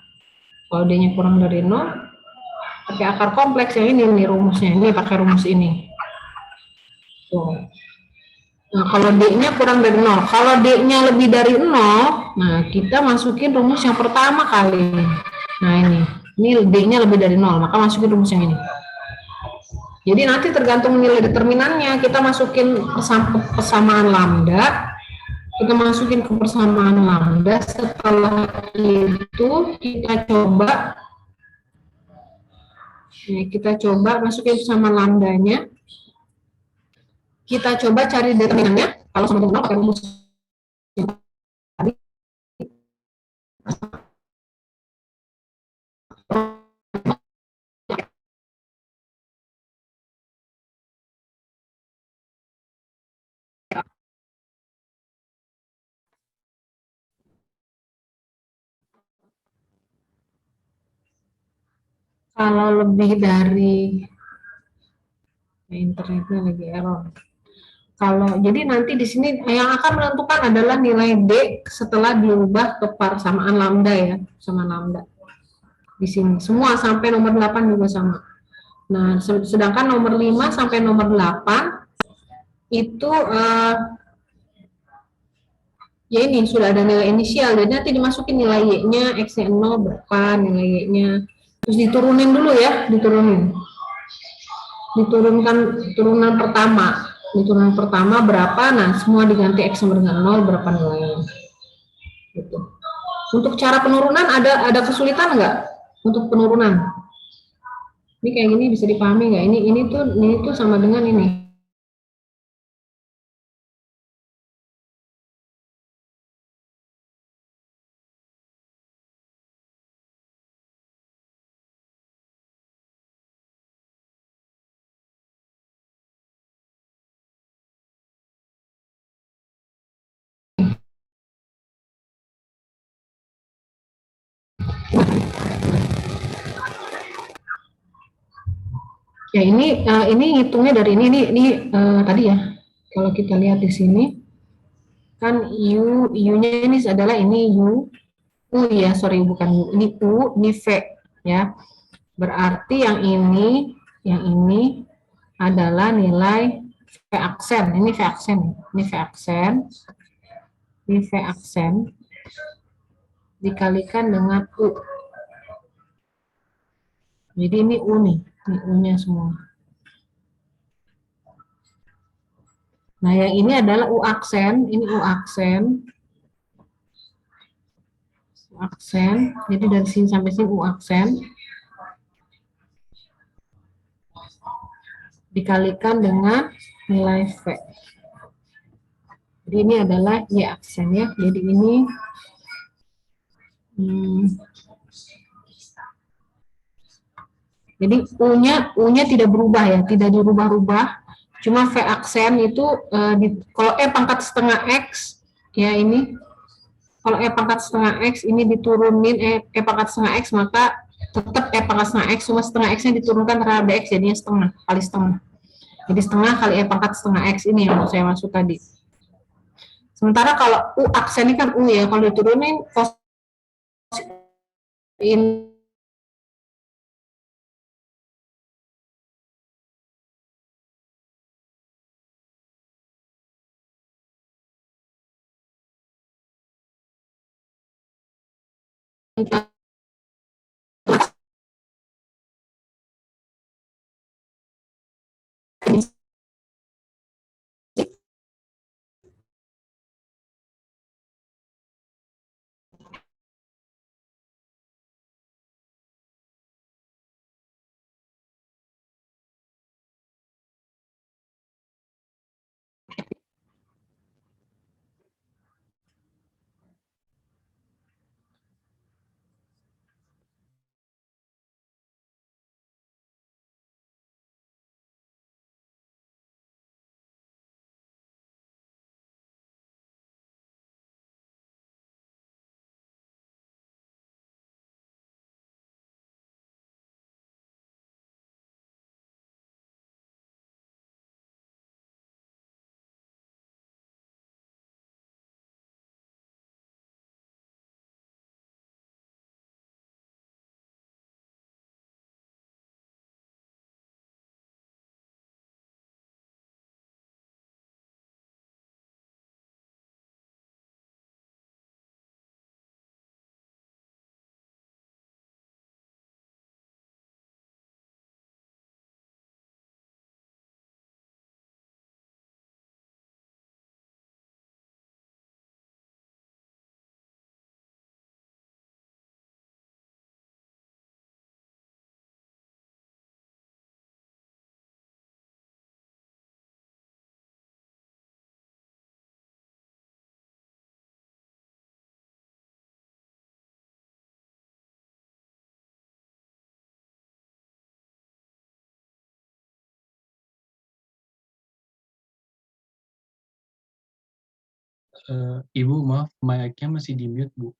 Kalau D-nya kurang dari 0, pakai akar kompleks yang ini nih rumusnya. Ini pakai rumus ini. Tuh. Nah, kalau D-nya kurang dari 0. Kalau D-nya lebih dari 0, nah kita masukin rumus yang pertama kali. Nah ini D-nya lebih dari 0, maka masukin rumus yang ini. Jadi nanti tergantung nilai determinannya, kita masukin persamaan lambda, kita masukin ke persamaan lambda, setelah itu kita coba masukin persamaan lambdanya, kita coba cari determinannya, kalau sama dengan 0 pakai rumus tadi. Kalau lebih dari internetnya lagi error. Kalau jadi nanti di sini yang akan menentukan adalah nilai D setelah diubah ke persamaan lambda ya, sama lambda. Di sini semua sampai nomor 8 juga sama. Nah, sedangkan nomor 5 sampai nomor 8 itu ya ini sudah ada nilai inisial, jadi nanti dimasukin nilai Y-nya, X-nya 0 berapa, nilai Y-nya. Terus diturunin dulu ya, diturunkan turunan pertama. Turunan pertama berapa, nah semua diganti X sama dengan 0, berapa nilainya. Gitu. Untuk cara penurunan ada kesulitan nggak untuk penurunan? Ini kayak gini bisa dipahami nggak? Ini tuh sama dengan ini. Ya ini ngitungnya dari ini tadi ya. Kalau kita lihat di sini kan U-nya ini adalah ini U ya, sorry bukan U, ini U, ini V ya. Berarti yang ini adalah nilai V aksen. Ini V aksen, ini V aksen. Ini V aksen dikalikan dengan U. Jadi ini U nih, ini U-nya semua. Nah, yang ini adalah U aksen, ini U aksen. U aksen, jadi dari sini sampai sini U aksen. Dikalikan dengan nilai V. Jadi ini adalah Y aksen ya. Jadi ini jadi U-nya tidak berubah ya, tidak dirubah-rubah. Cuma V aksen itu kalau E pangkat setengah X ya ini, kalau E pangkat setengah X ini diturunin E pangkat setengah X, maka tetap E pangkat setengah X, cuma setengah X-nya diturunkan terhadap X, jadinya setengah kali setengah. Jadi setengah kali E pangkat setengah X ini yang saya maksud tadi. Sementara kalau U aksen ini kan U ya, kalau diturunin cos
Ibu maaf, mic-nya masih di mute, Bu.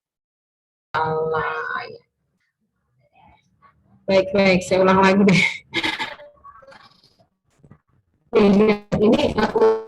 Allah. Baik, saya ulang lagi deh. Ini aku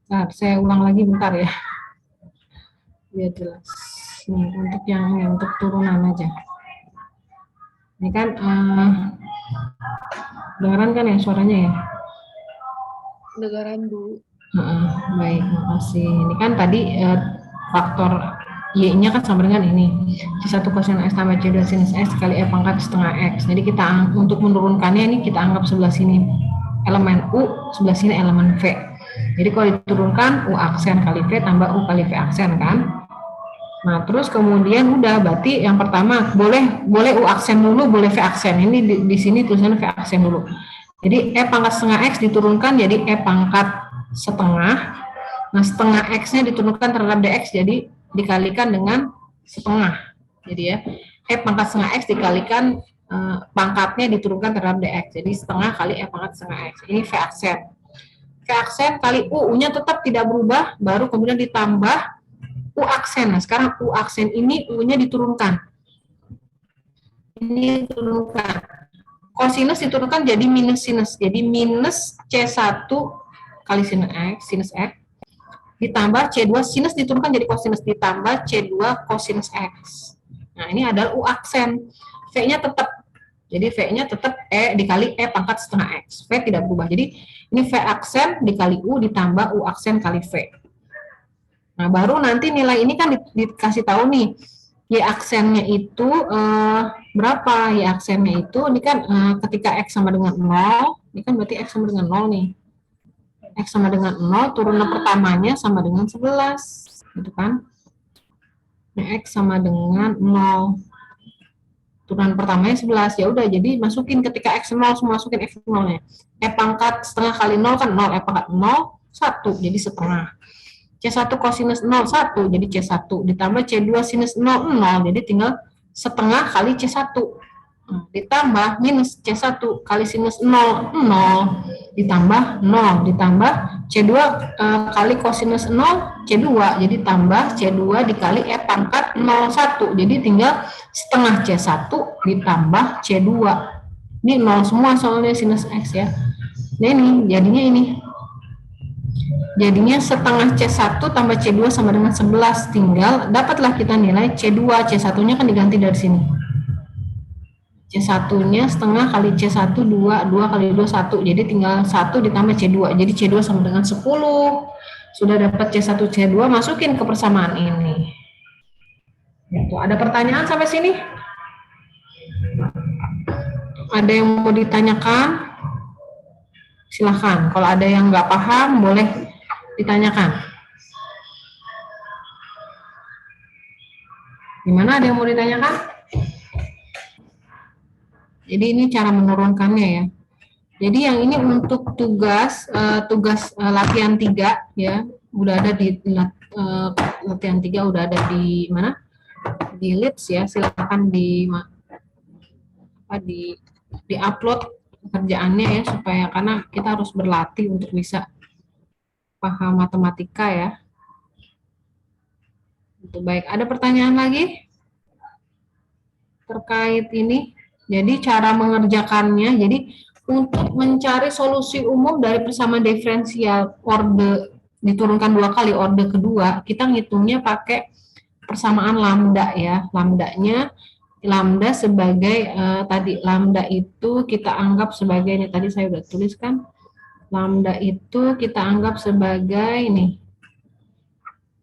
Nah, saya ulang lagi bentar ya, biar jelas. Nih, untuk yang ini, untuk turunan aja. Ini kan, dengeran kan ya suaranya ya?
Dengaran, Bu.
Baik, makasih. Ini kan tadi faktor Y-nya kan sama dengan ini. C1 kosinus X tambah C2 sinus X kali E pangkat setengah X. Jadi kita untuk menurunkannya ini kita anggap sebelah sini elemen U, sebelah sini elemen V. Jadi kalau diturunkan U aksen kali V tambah U kali V aksen kan. Nah, terus kemudian udah berarti yang pertama boleh U aksen dulu, boleh V aksen. Ini di sini tulisannya V aksen dulu. Jadi E pangkat setengah X diturunkan jadi E pangkat setengah. Nah, setengah X-nya diturunkan terhadap DX jadi dikalikan dengan setengah. Jadi ya, E pangkat setengah X dikalikan pangkatnya diturunkan terhadap DX. Jadi setengah kali E pangkat setengah X. Ini V aksen. V aksen kali U-nya tetap tidak berubah, baru kemudian ditambah U aksen. Nah, sekarang U aksen ini U-nya diturunkan. Ini diturunkan. Kosinus diturunkan jadi minus sinus. Jadi minus C1 kali sinus X ditambah C2 sinus diturunkan jadi kosinus ditambah C2 kosinus X. Nah, ini adalah U aksen. V-nya tetap. Jadi V-nya tetap E dikali E pangkat setengah X. V tidak berubah. Jadi ini V aksen dikali U ditambah U aksen kali V. Nah, baru nanti nilai ini kan dikasih tahu nih. Y aksennya itu berapa? Y aksennya itu ini kan ketika X sama dengan 0, ini kan berarti X sama dengan 0 nih. X sama dengan 0, turunan pertamanya sama dengan 11. Gitu kan? Nah, X sama dengan 0. Turunan pertamanya 11. Ya udah, jadi masukin ketika X 0, masukin X 0-nya. E pangkat setengah kali 0 kan 0, E pangkat 0, 1, jadi setengah. C1 kosinus 0, 1, jadi C1. Ditambah C2 sinus 0, 0, jadi tinggal setengah kali C1. Ditambah minus C1 kali sinus 0, 0, ditambah 0, ditambah C2 kali kosinus 0, C2, jadi tambah C2 dikali E pangkat 0, 1, jadi tinggal setengah C1 ditambah C2. Ini 0 semua soalnya sinus X ya. Nah, ini jadinya ini. Jadinya setengah C1 tambah C2 sama dengan 11, tinggal dapatlah kita nilai C2, C1-nya kan diganti dari sini. C1-nya setengah kali C1, 2 kali 2, 1, jadi tinggal 1 ditambah C2, jadi C2 sama dengan 10. Sudah dapat C1, C2, masukin ke persamaan ini. Itu. Ada pertanyaan sampai sini? Ada yang mau ditanyakan? Silahkan, kalau ada yang nggak paham, boleh ditanyakan. Gimana, ada yang mau ditanyakan? Jadi ini cara menurunkannya ya. Jadi yang ini untuk tugas latihan 3 ya, udah ada di latihan 3 udah ada di mana? Di Leads ya. Silakan di upload pekerjaannya ya, supaya karena kita harus berlatih untuk bisa paham matematika ya. Itu baik. Ada pertanyaan lagi terkait ini? Jadi cara mengerjakannya, jadi untuk mencari solusi umum dari persamaan diferensial orde diturunkan 2 kali orde kedua, kita ngitungnya pakai persamaan lambda ya. Lambda sebagai tadi lambda itu kita anggap sebagai ini tadi saya udah tuliskan. Lambda itu kita anggap sebagai ini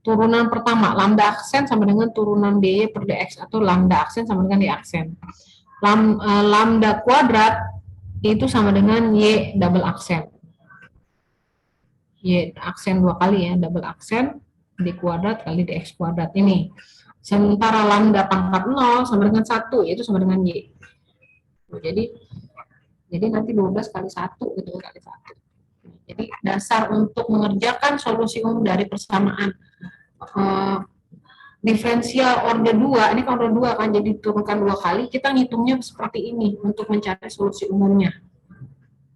turunan pertama, lambda aksen sama dengan turunan dy per dx atau lambda aksen sama dengan y aksen. Lambda kuadrat itu sama dengan y double aksen. Y aksen 2 kali ya, double aksen d kuadrat kali dx kuadrat ini. Sementara lambda pangkat 0 sama dengan 1, yaitu sama dengan y. Jadi nanti 12 kali 1 gitu kali 1. Jadi dasar untuk mengerjakan solusi umum dari persamaan diferensial orde 2, ini kan orde 2 kan, jadi diturunkan 2 kali, kita ngitungnya seperti ini untuk mencari solusi umumnya.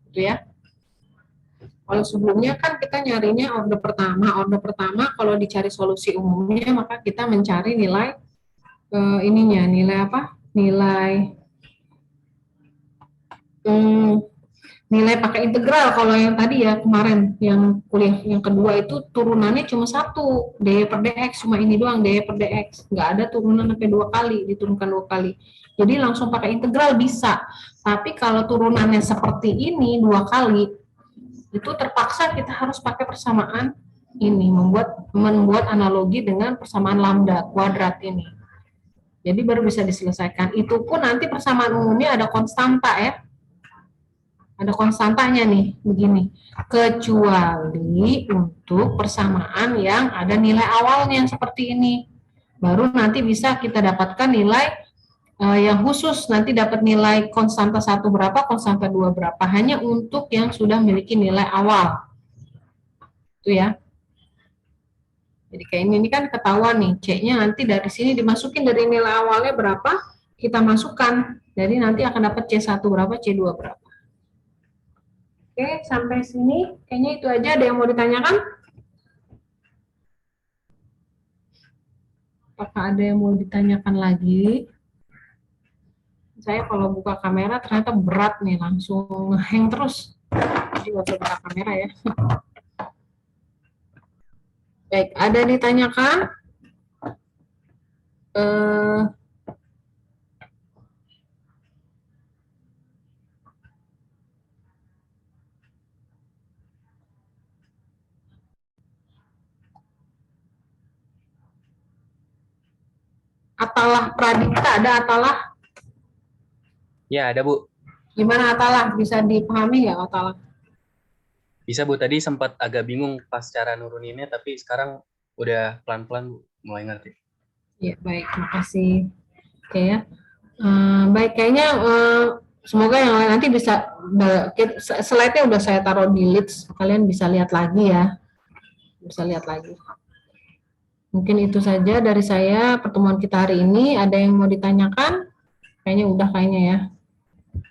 Gitu ya. Kalau sebelumnya kan kita nyarinya orde pertama kalau dicari solusi umumnya maka kita mencari nilai nilai apa? Nilai pakai integral. Kalau yang tadi ya kemarin yang kuliah yang kedua itu turunannya cuma 1 dy per dx, cuma ini doang dy per dx, nggak ada turunan sampai 2 kali, diturunkan 2 kali. Jadi langsung pakai integral bisa. Tapi kalau turunannya seperti ini 2 kali, itu terpaksa kita harus pakai persamaan ini, membuat analogi dengan persamaan lambda kuadrat ini. Jadi baru bisa diselesaikan. Itu pun nanti persamaan umumnya ada konstanta ya. Ada konstantanya nih, begini. Kecuali untuk persamaan yang ada nilai awalnya seperti ini. Baru nanti bisa kita dapatkan nilai yang khusus, nanti dapat nilai konstanta 1 berapa, konstanta 2 berapa. Hanya untuk yang sudah memiliki nilai awal. Itu ya. Jadi kayak ini kan ketahuan nih, C-nya nanti dari sini dimasukin dari nilai awalnya berapa, kita masukkan. Jadi nanti akan dapat C1 berapa, C2 berapa. Oke, sampai sini kayaknya itu aja. Ada yang mau ditanyakan? Apakah ada yang mau ditanyakan lagi? Saya kalau buka kamera ternyata berat nih, langsung hang terus. Jadi nggak usah buka kamera ya. Baik, ada yang ditanyakan? Atalah pradikta, ada atalah?
Ya, ada Bu.
Gimana atalah? Bisa dipahami nggak atalah?
Bisa Bu, tadi sempat agak bingung pas cara nuruninnya, tapi sekarang udah pelan-pelan Bu, mulai ngerti.
Ya, baik, makasih. Oke ya. Baik, kayaknya semoga yang lain nanti bisa, slide-nya udah saya taruh di leads, kalian bisa lihat lagi ya. Bisa lihat lagi. Mungkin itu saja dari saya pertemuan kita hari ini. Ada yang mau ditanyakan? Kayaknya udah kayaknya ya.